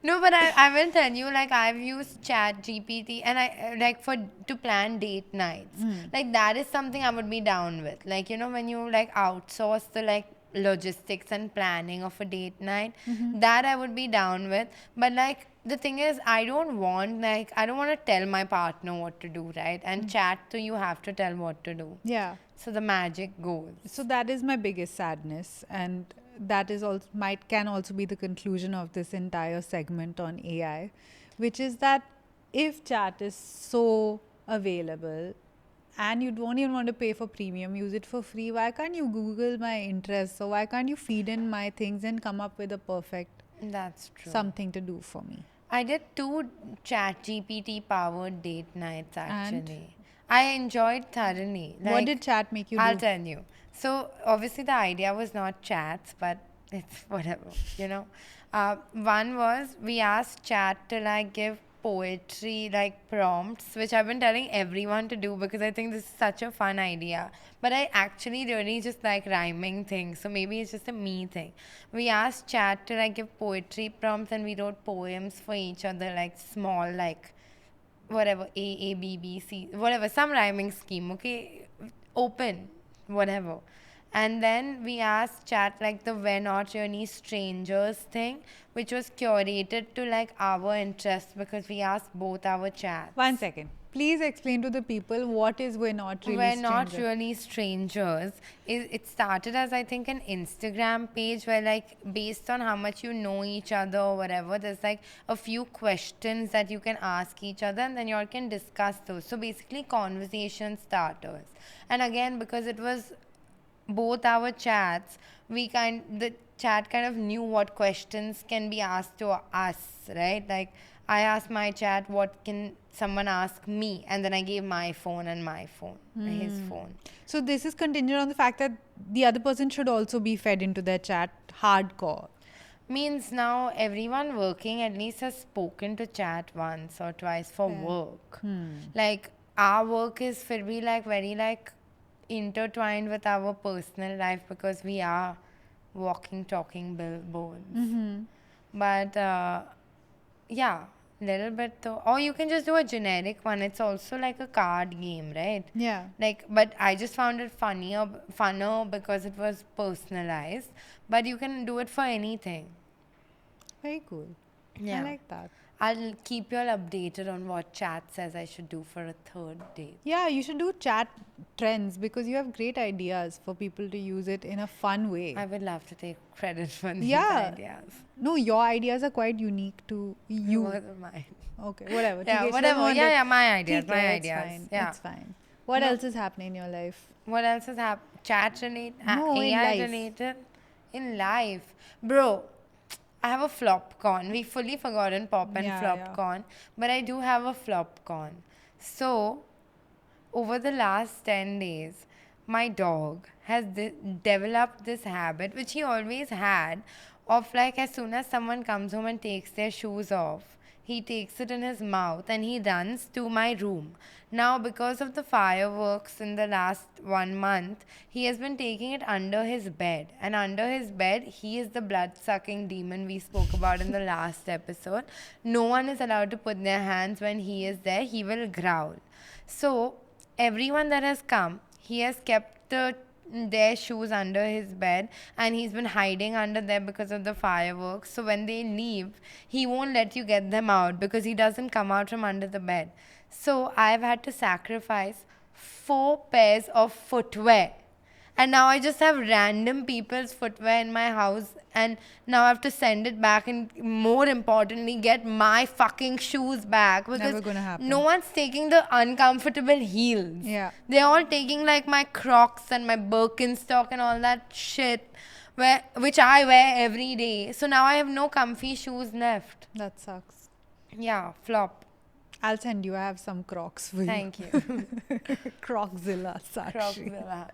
No, but I will tell you, like, I've used Chat GPT and I like for to plan date nights. Like, that is something I would be down with. Like, you know, when you like outsource the like logistics and planning of a date night, that I would be down with. But like, the thing is, I don't want to tell my partner what to do, right? And chat, so you have to tell what to do. Yeah. So the magic goes. So that is my biggest sadness, and that is also can also be the conclusion of this entire segment on AI, which is that if chat is so available and you don't even want to pay for premium, use it for free, why can't you Google my interests, or why can't you feed in my things and come up with a perfect That's true. something to do for me? I did 2 Chat GPT powered date nights actually. I enjoyed thoroughly. What Like, did chat make you I'll do? tell you. So obviously the idea was not chats, but it's whatever, you know. One was we asked chat to like give poetry like prompts, which I've been telling everyone to do because I think this is such a fun idea. But I actually really just like rhyming things, so maybe it's just a me thing. We asked chat to like give poetry prompts and we wrote poems for each other, like small, like whatever, A, B, B, C, whatever, some rhyming scheme, okay? Open, whatever. And then we asked chat like the We're Not Really Strangers thing, which was curated to like our interests because we asked both our chats. 1 second. Please explain to the people what is We're Not Really We're Not Strangers. Really Strangers. It started as, I think, an Instagram page where, like, based on how much you know each other or whatever, there's like a few questions that you can ask each other and then you all can discuss those. So basically, conversation starters. And again, because it was both our chats, the chat kind of knew what questions can be asked to us, right? Like, I asked my chat, what can someone ask me? And then I gave my phone and my phone, his phone. So this is contingent on the fact that the other person should also be fed into their chat hardcore. Means now everyone working at least has spoken to chat once or twice for work. Like, our work is like very like intertwined with our personal life because we are walking, talking billboards. But yeah, little bit though. Or you can just do a generic one. It's also like a card game, right? Yeah. Like, but I just found it funner because it was personalized. But you can do it for anything. Very cool. Yeah. I like that. I'll keep you all updated on what chat says I should do for a third date. Yeah, you should do chat trends because you have great ideas for people to use it in a fun way. I would love to take credit for these Yeah. ideas. No, your ideas are quite unique to It you. wasn't mine. Okay, whatever. Yeah, Okay, she whatever. doesn't want Yeah, it. yeah, my ideas. ठीक My है, ideas. It's fine. Yeah. It's fine. What No. else is happening in your life? What else is happening? Chat related, No, in AI life. related, in life, bro. I have a flop con. We fully forgotten pop and Yeah, flop yeah. con, but I do have a flop con. So over the last 10 days, my dog has developed this habit, which he always had, of like as soon as someone comes home and takes their shoes off, he takes it in his mouth and he runs to my room. Now, because of the fireworks in the last 1 month, he has been taking it under his bed. And under his bed, he is the blood sucking demon we spoke about in the last episode. No one is allowed to put their hands when he is there, he will growl. So, everyone that has come, he has kept their shoes under his bed and he's been hiding under there because of the fireworks. So when they leave, he won't let you get them out because he doesn't come out from under the bed. So I've had to sacrifice 4 pairs of footwear. And now I just have random people's footwear in my house, and now I have to send it back, and more importantly, get my fucking shoes back because Never gonna happen. no one's taking the uncomfortable heels. Yeah. They're all taking like my Crocs and my Birkenstock and all that shit, which I wear every day. So now I have no comfy shoes left. That sucks. Yeah, flop. I'll send you. I have some Crocs for you. Thank you. Croczilla, Sakshi. Croczilla.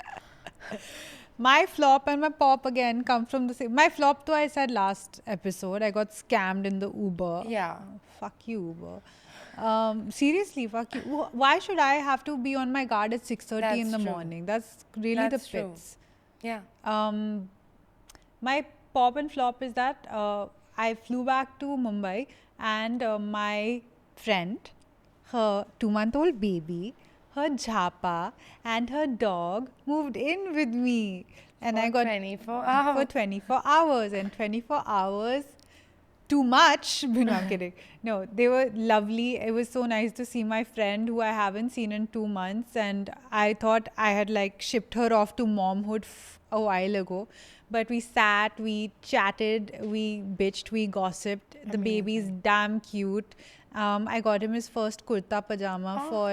My flop and my pop again come from the same. My flop, though, I said last episode. I got scammed in the Uber. Yeah. Fuck you, Uber. Seriously, fuck you. Why should I have to be on my guard at 6:30 in That's the true. morning? That's really That's the true. pits. Yeah. My pop and flop is that I flew back to Mumbai and my friend, her 2-month-old baby, her jhapa, and her dog moved in with me. And I got 24 for hours. 24 hours. And 24 hours, too much. No, I'm kidding. No, they were lovely. It was so nice to see my friend who I haven't seen in 2 months. And I thought I had like shipped her off to momhood a while ago. But we sat, we chatted, we bitched, we gossiped. The baby's damn cute. I got him his first kurta pajama for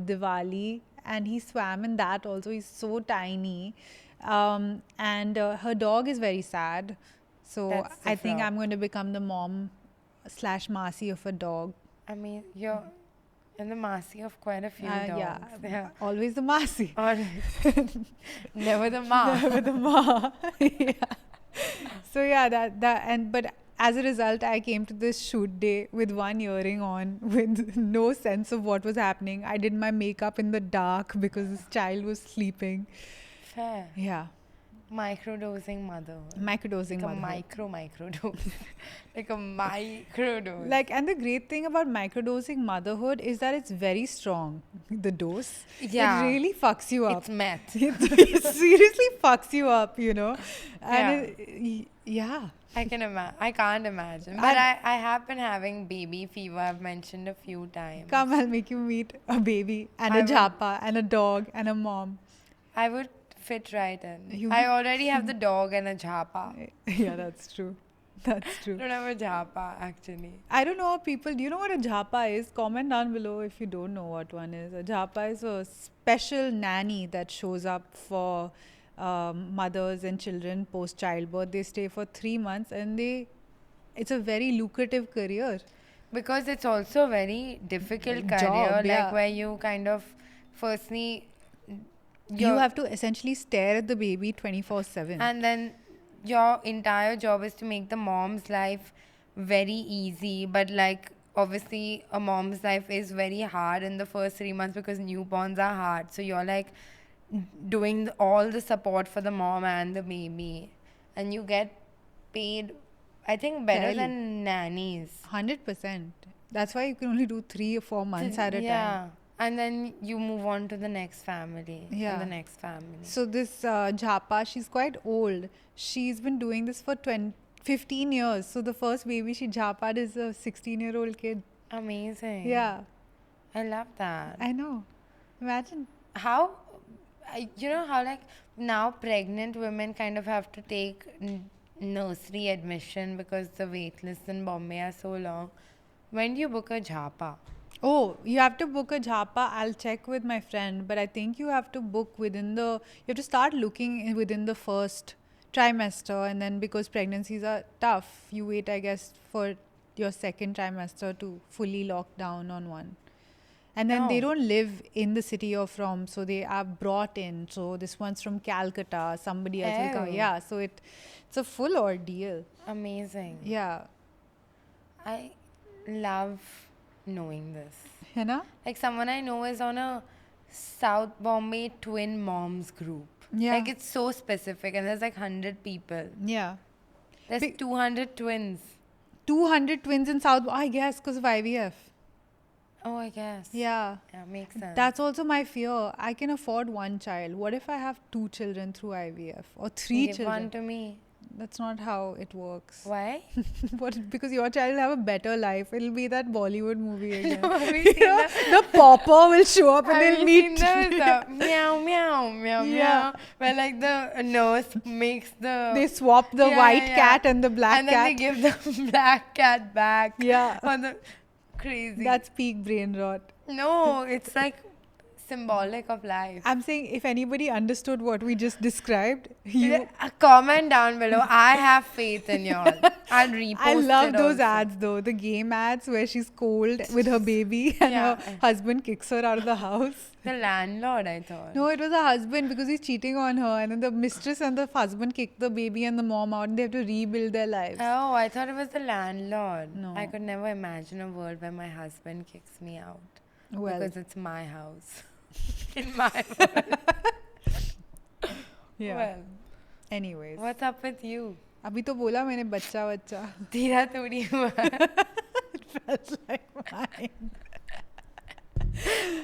Diwali. And he swam in that also. He's so tiny. And her dog is very sad. So That's the I think flop. I'm going to become the mom / Masi of a dog. I mean, you're in the mercy of quite a few dogs. Yeah, always the Masi. Or never the ma. With the ma. Yeah. So yeah, but as a result, I came to this shoot day with one earring on, with no sense of what was happening. I did my makeup in the dark because this child was sleeping. Fair. Yeah, Microdosing mother. microdosing Like a motherhood. microdose. Like a microdose. Like, and the great thing about microdosing motherhood is that it's very strong. The dose, Yeah. it really fucks you up. It's meth. It seriously fucks you up, you know. And yeah. I can't imagine. But I have been having baby fever. I've mentioned a few times. Come, I'll make you meet a baby and I a will. japa and a dog and a mom. I would fit right in. You- I already have the dog and a jhapa. Yeah, that's true. That's I true. don't have a jhapa actually. I don't know how people. Do you know what a japa is? Comment down below if you don't know what one is. A japa is a special nanny that shows up for mothers and children post childbirth. They stay for 3 months and it's a very lucrative career. Because it's also a very difficult Job, career, yeah. like where you kind of firstly You have to essentially stare at the baby 24/7. and then your entire job is to make the mom's life very easy, but like obviously a mom's life is very hard in the first 3 months because newborns are hard. So you're like doing all the support for the mom and the baby, and you get paid, I think, better Fairly. than nannies. 100%. That's why you can only do 3 or 4 months at a time. Yeah. And then you move on to the next family. Yeah. And the next family. So this japa, she's quite old. She's been doing this for 15 years. So the first baby she japad is a 16-year-old kid. Amazing. Yeah, I love that. I know. Imagine. How, you know how like now pregnant women kind of have to take nursery admission because the wait lists in Bombay are so long. When do you book a japa? Oh, you have to book a jhapa. I'll check with my friend, but I think you have to book within the. You have to start looking within the first trimester, and then because pregnancies are tough, you wait, I guess, for your second trimester to fully lock down on one. And then they Oh. don't live in the city you're from, so they are brought in. So this one's from Calcutta, somebody else will come. Oh. Yeah, so it's a full ordeal. Amazing. Yeah, I love knowing this. you know? Like someone I know is on a South Bombay twin moms group. Yeah. Like it's so specific and there's like 100 people. Yeah. There's Big- 200 twins. 200 twins in South, I guess, because of IVF. Oh, I guess. Yeah. Yeah, makes sense. That's also my fear. I can afford one child. What if I have 2 children through IVF or 3 Give children? one to me. That's not how it works. Why? What? Because your child will have a better life. It'll be that Bollywood movie again. Have you You seen know, the pauper will show up and Have they'll you meet. seen those meow meow meow Yeah. meow where like the nurse makes the They swap the Yeah, white yeah. cat and the black and then cat. they give the black cat back. Yeah. On the crazy. That's peak brain rot. no, it's like symbolic of life. I'm saying if anybody understood what we just described, you. A comment down below. I have faith in y'all. I'll repost I love it those also. ads though. The game ads where she's cold with her baby and Yeah. her husband kicks her out of the house. The landlord, I thought. No, it was her husband because he's cheating on her, and then the mistress and the husband kick the baby and the mom out, and they have to rebuild their lives. Oh, I thought it was the landlord. No. I could never imagine a world where my husband kicks me out. Well, Because it's my house. In my world. yeah. Well, Anyways, what's up with you? अभी तो बोला मैंने बच्चा बच्चा. तेरा थोड़ी हुआ है. Felt like mine.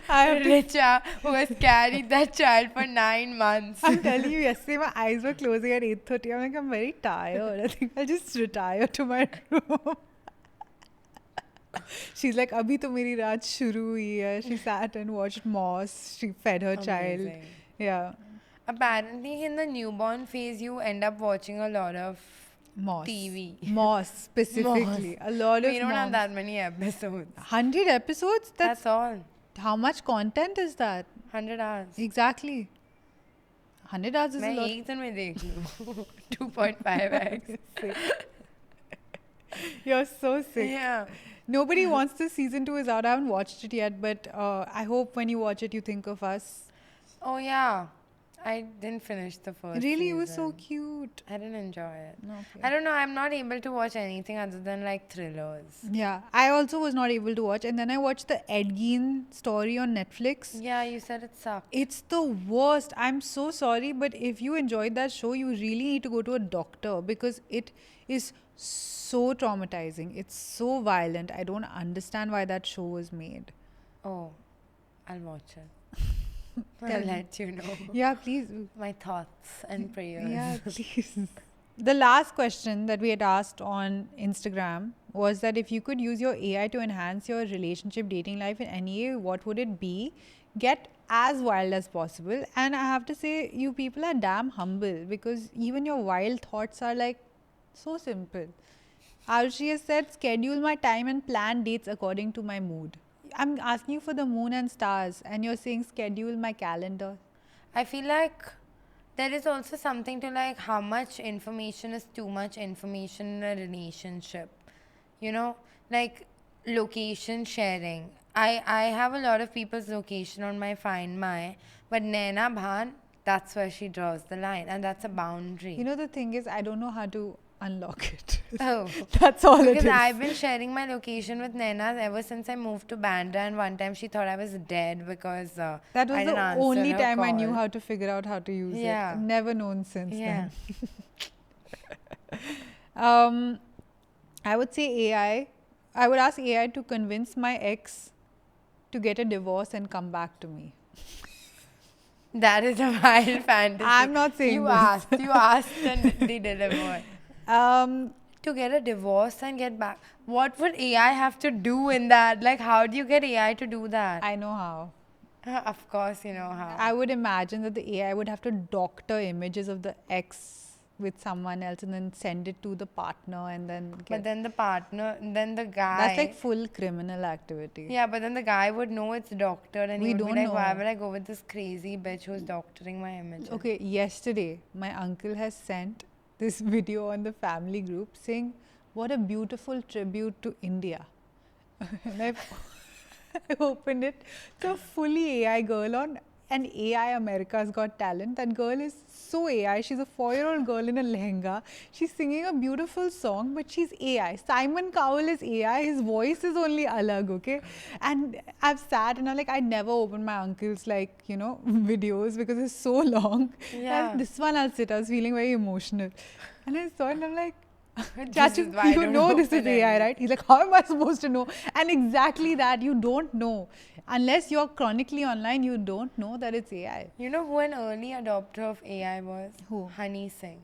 I have to, Richa, who has carried that child for 9 months. I'm telling you, yesterday my eyes were closing at 8:30. I'm like, I'm very tired. I think I'll just retire to my room. She's like, अभी तो मेरी रात शुरू हुई है. She sat and watched Moss. She fed her child. Amazing. Yeah, Apparently, in the newborn phase, you end up watching a lot of Moss. TV. Moss specifically. A lot of We don't have moms. that many episodes. 100 episodes? That's all. How much content is that? 100 hours. Exactly. 100 hours is a मैं lot. एक दिन में देख लूँ 2.5x. You're so sick. Yeah. Nobody wants this season 2 is out. I haven't watched it yet, but I hope when you watch it, you think of us. Oh yeah. I didn't finish the first. Really, it was season. so cute. I didn't enjoy it. Okay. I don't know. I'm not able to watch anything other than like thrillers. Yeah, I also was not able to watch, and then I watched the Ed Gein story on Netflix. Yeah, you said it sucked. It's the worst. I'm so sorry, but if you enjoyed that show, you really need to go to a doctor because it is so traumatizing. It's so violent. I don't understand why that show was made. Oh, I'll watch it. Tell I'll me. let you know Yeah, please. my thoughts and prayers. Yeah, please. The last question that we had asked on Instagram was that if you could use your AI to enhance your relationship dating life in any way, what would it be? Get as wild as possible. And I have to say, you people are damn humble because even your wild thoughts are like so simple. Arushi has said, schedule my time and plan dates according to my mood. I'm asking you for the moon and stars, and you're saying schedule my calendar. I feel like there is also something to like how much information is too much information in a relationship. You know, like location sharing. I have a lot of people's location on my Find My, but Naina Bhan, that's where she draws the line, and that's a boundary. You know, the thing is, I don't know how to unlock it. Oh. That's all it Because is. I've been sharing my location with Naina ever since I moved to Bandra, and one time she thought I was dead because That I was didn't the answer only her time I knew call. how to figure out how to use Yeah. it. Never known since Yeah. then. I would say AI. I would ask AI to convince my ex to get a divorce and come back to me. That is a wild fantasy. I'm not saying you this. asked and they delivered. To get a divorce and get back. What would AI have to do in that? Like, how do you get AI to do that? I know how. Of course, you know how. I would imagine that the AI would have to doctor images of the ex with someone else and then send it to the partner and then But get. then the partner, then the guy. That's like full criminal activity. Yeah, but then the guy would know it's doctored and We he would don't be like, why know. would I go with this crazy bitch who's doctoring my image? Okay, yesterday my uncle has sent this video on the family group saying, "What a beautiful tribute to India." And I opened it. It's a fully AI girl on an AI America's Got Talent. That girl is so AI. She's a 4-year-old girl in a lehenga. She's singing a beautiful song, but she's AI. Simon Cowell is AI. His voice is only alag, okay? And I've sat and I'm like, I never open my uncle's like, you know, videos because it's so long. Yeah. And this one I'll sit. I was feeling very emotional. And I saw it and I'm like, This Chachu, is why I you don't know this is open AI, any. right? He's like, how am I supposed to know? And exactly that, you don't know. Unless you're chronically online, you don't know that it's AI. You know who an early adopter of AI was? Who? Honey Singh.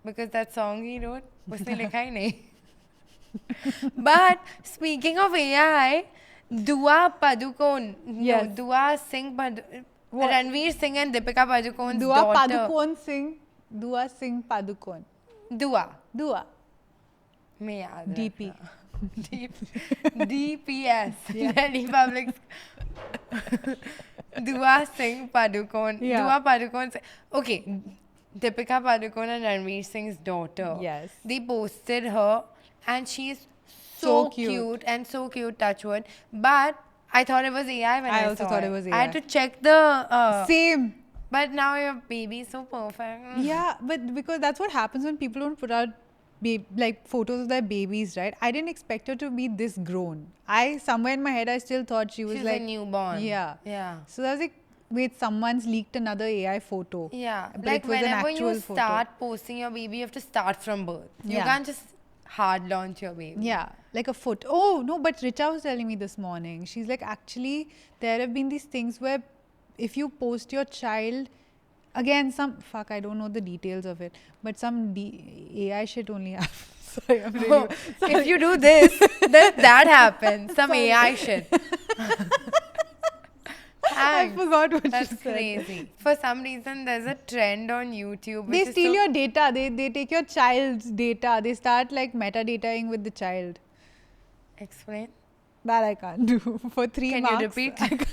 Because that song he wrote, उसने लिखा ही नहीं. But speaking of AI, Dua Padukone, Yes. no, Dua Singh What? Ranveer Singh and Deepika Padukone's Dua daughter. Padukone Singh. Dua Singh Padukone. Dua. Dua. मैं याद DP. रखना. DPS. Delhi Public. Dua Singh Padukone. Yeah. Dua Padukone. Okay. Deepika Padukone and Ranveer Singh's daughter. Yes. They posted her and she's So so cute. cute and so cute, touch wood. But I thought it was AI when I I also saw thought it was I had AI. to check the. Same. But now your baby is so perfect. Yeah, but because that's what happens when people don't put out like photos of their babies, right? I didn't expect her to be this grown. Somewhere in my head I still thought she was She's like a newborn. Yeah. Yeah. So I was like, wait, someone's leaked another AI photo. Yeah, But like it was an whenever actual you photo. start posting your baby, you have to start from birth. You Yeah. can't just hard launch your baby. Yeah, like a foot. Oh, no, but Richa was telling me this morning. She's like, actually, there have been these things where if you post your child, again, I don't know the details of it, but some AI shit only happens. Sorry, I'm really. If you do this, then that happens. Some AI shit. I Thanks. forgot what That's you said. crazy. For some reason, there's a trend on YouTube. They which is steal so- your data. They take your child's data. They start like metadataing with the child. Explain. That I can't do for 3 Can marks. you repeat?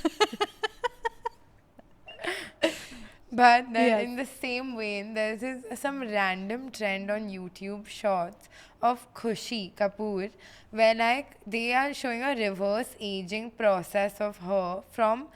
But then Yes. in the same vein, there's some random trend on YouTube shorts of Khushi Kapoor where like they are showing a reverse aging process of her from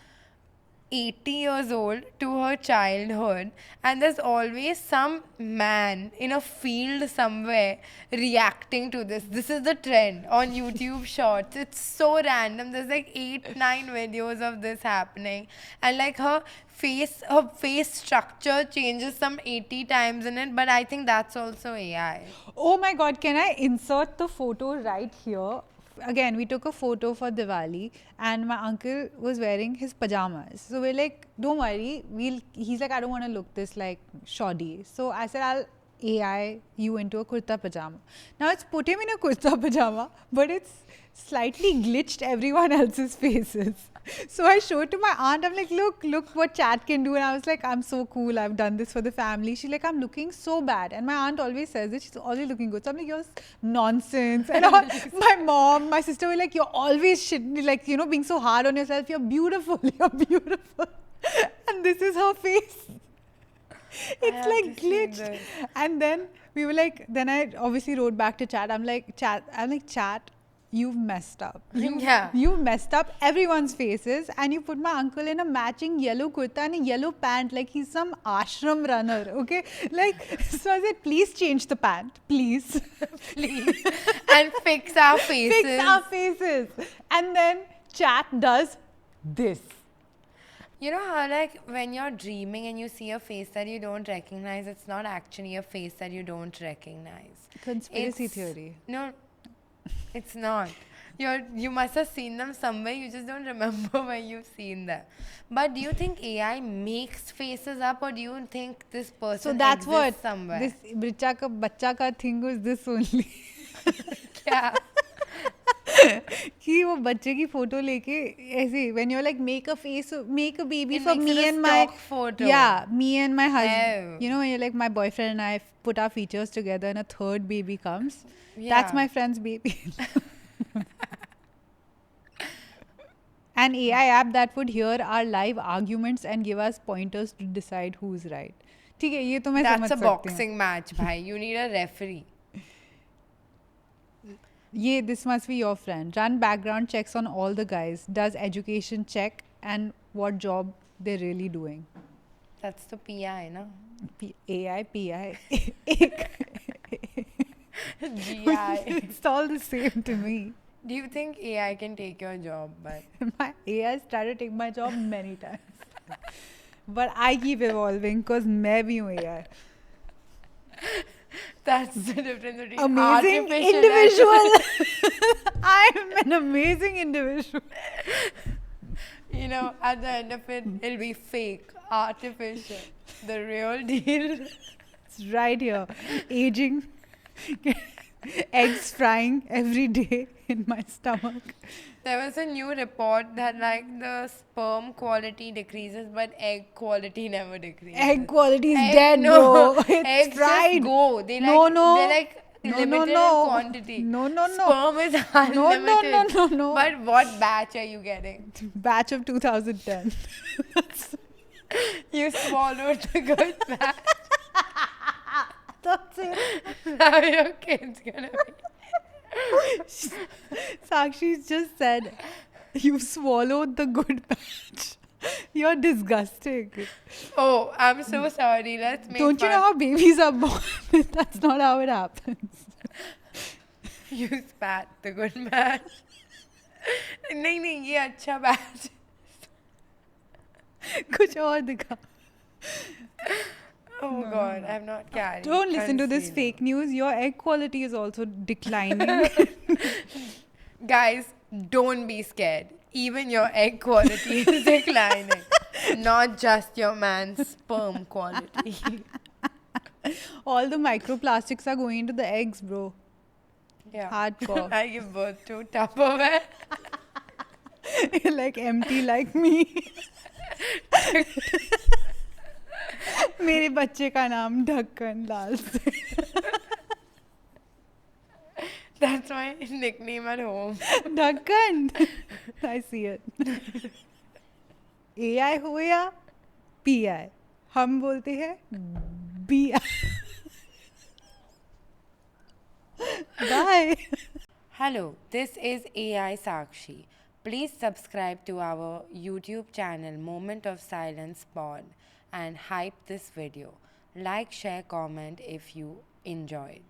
80 years old to her childhood, and there's always some man in a field somewhere reacting to this. This is the trend on YouTube shorts. It's so random. There's like 8-9 videos of this happening, and like her face structure changes some 80 times in it, but I think that's also AI. Oh my god, can I insert the photo right here? Again, we took a photo for Diwali and my uncle was wearing his pajamas. So we're like, don't worry, he's like, I don't want to look this like shoddy. So I said, I'll AI you into a kurta pajama. Now it's put him in a kurta pajama, but it's slightly glitched everyone else's faces. So I showed to my aunt, I'm like, look what chat can do. And I was like, I'm so cool, I've done this for the family. She's like, I'm looking so bad. And my aunt always says it, she's always looking good. So I'm like, you're nonsense. And my mom, my sister were like, you're always like, you know, being so hard on yourself. You're beautiful, you're beautiful. And this is her face. It's have like to see glitched. this. And then we were like, then I obviously wrote back to chat. I'm like, chat, you've messed up. Yeah. You messed up everyone's faces and you put my uncle in a matching yellow kurta and a yellow pant like he's some ashram runner, okay? Like, so I said, please change the pant, please. Please. And fix our faces. Fix our faces. And then chat does this. You know how like when you're dreaming and you see a face that you don't recognize, it's not actually a face that you don't recognize. Conspiracy It's- theory. No, it's not. You must have seen them somewhere, you just don't remember where you've seen them. But do you think AI makes faces up or do you think this person So that's exists what somewhere? this bacha ka thing was this only. Yeah. कि वो बच्चे की photo लेके ऐसे when you're like make a face, make a baby It for makes me it a and my stock photo. yeah, me and my husband. Oh. You know, when you're like my boyfriend and I put our features together and a third baby comes. That's Yeah. my friend's baby. An AI app that would hear our live arguments and give us pointers to decide who's right. ठीक है, ये तो मैं समझ That's a सकती हूँ. boxing match, bhai. You need a referee. Yeah, this must be your friend. Run background checks on all the guys. Does education check and what job they're really doing. That's the PI, no? AI, PI. GI. It's all the same to me. Do you think AI can take your job? But My AI has tried to take my job many times. But I keep evolving because मैं भी हूँ AI. that's the difference between Amazing artificial individual. I'm an amazing individual. and, you know, at the end of it, it'll be fake, artificial. The real deal. It's right here. Aging. Eggs frying every day in my stomach. There was a new report that like the sperm quality decreases, but egg quality never decreases. Egg quality is Egg- dead, no, bro. It's eggs fried. just go. They like, No, no. They're like No, limited no. in quantity. No, no, no. Sperm is No, unlimited. no. But what batch are you getting? Batch of 2010. You swallowed the good batch. That's it. Now your kid's gonna be. Sakshi's just said, you swallowed the good batch. You're disgusting. Oh, I'm so sorry. Let's make Don't you fun. know how babies are born? That's not how it happens. You spat the good batch. नहीं ये अच्छा batch. कुछ और दिखा. Oh God, I'm not carrying. Don't listen to this concealer. fake news. Your egg quality is also declining. Guys, don't be scared. Even your egg quality is declining. Not just your man's sperm quality. All the microplastics are going into the eggs, bro. Yeah. Hardcore. I give birth to Tupperware. Like empty like me. मेरे बच्चे का नाम ढक्कन लाल से. That's my nickname at home. ढक्कन. I see it. AI हो या PI, हम बोलते हैं BI. Bye. Hello, this is AI Sakshi. Please subscribe to our YouTube channel Moment of Silence Pod and hype this video. Like, share, comment if you enjoyed.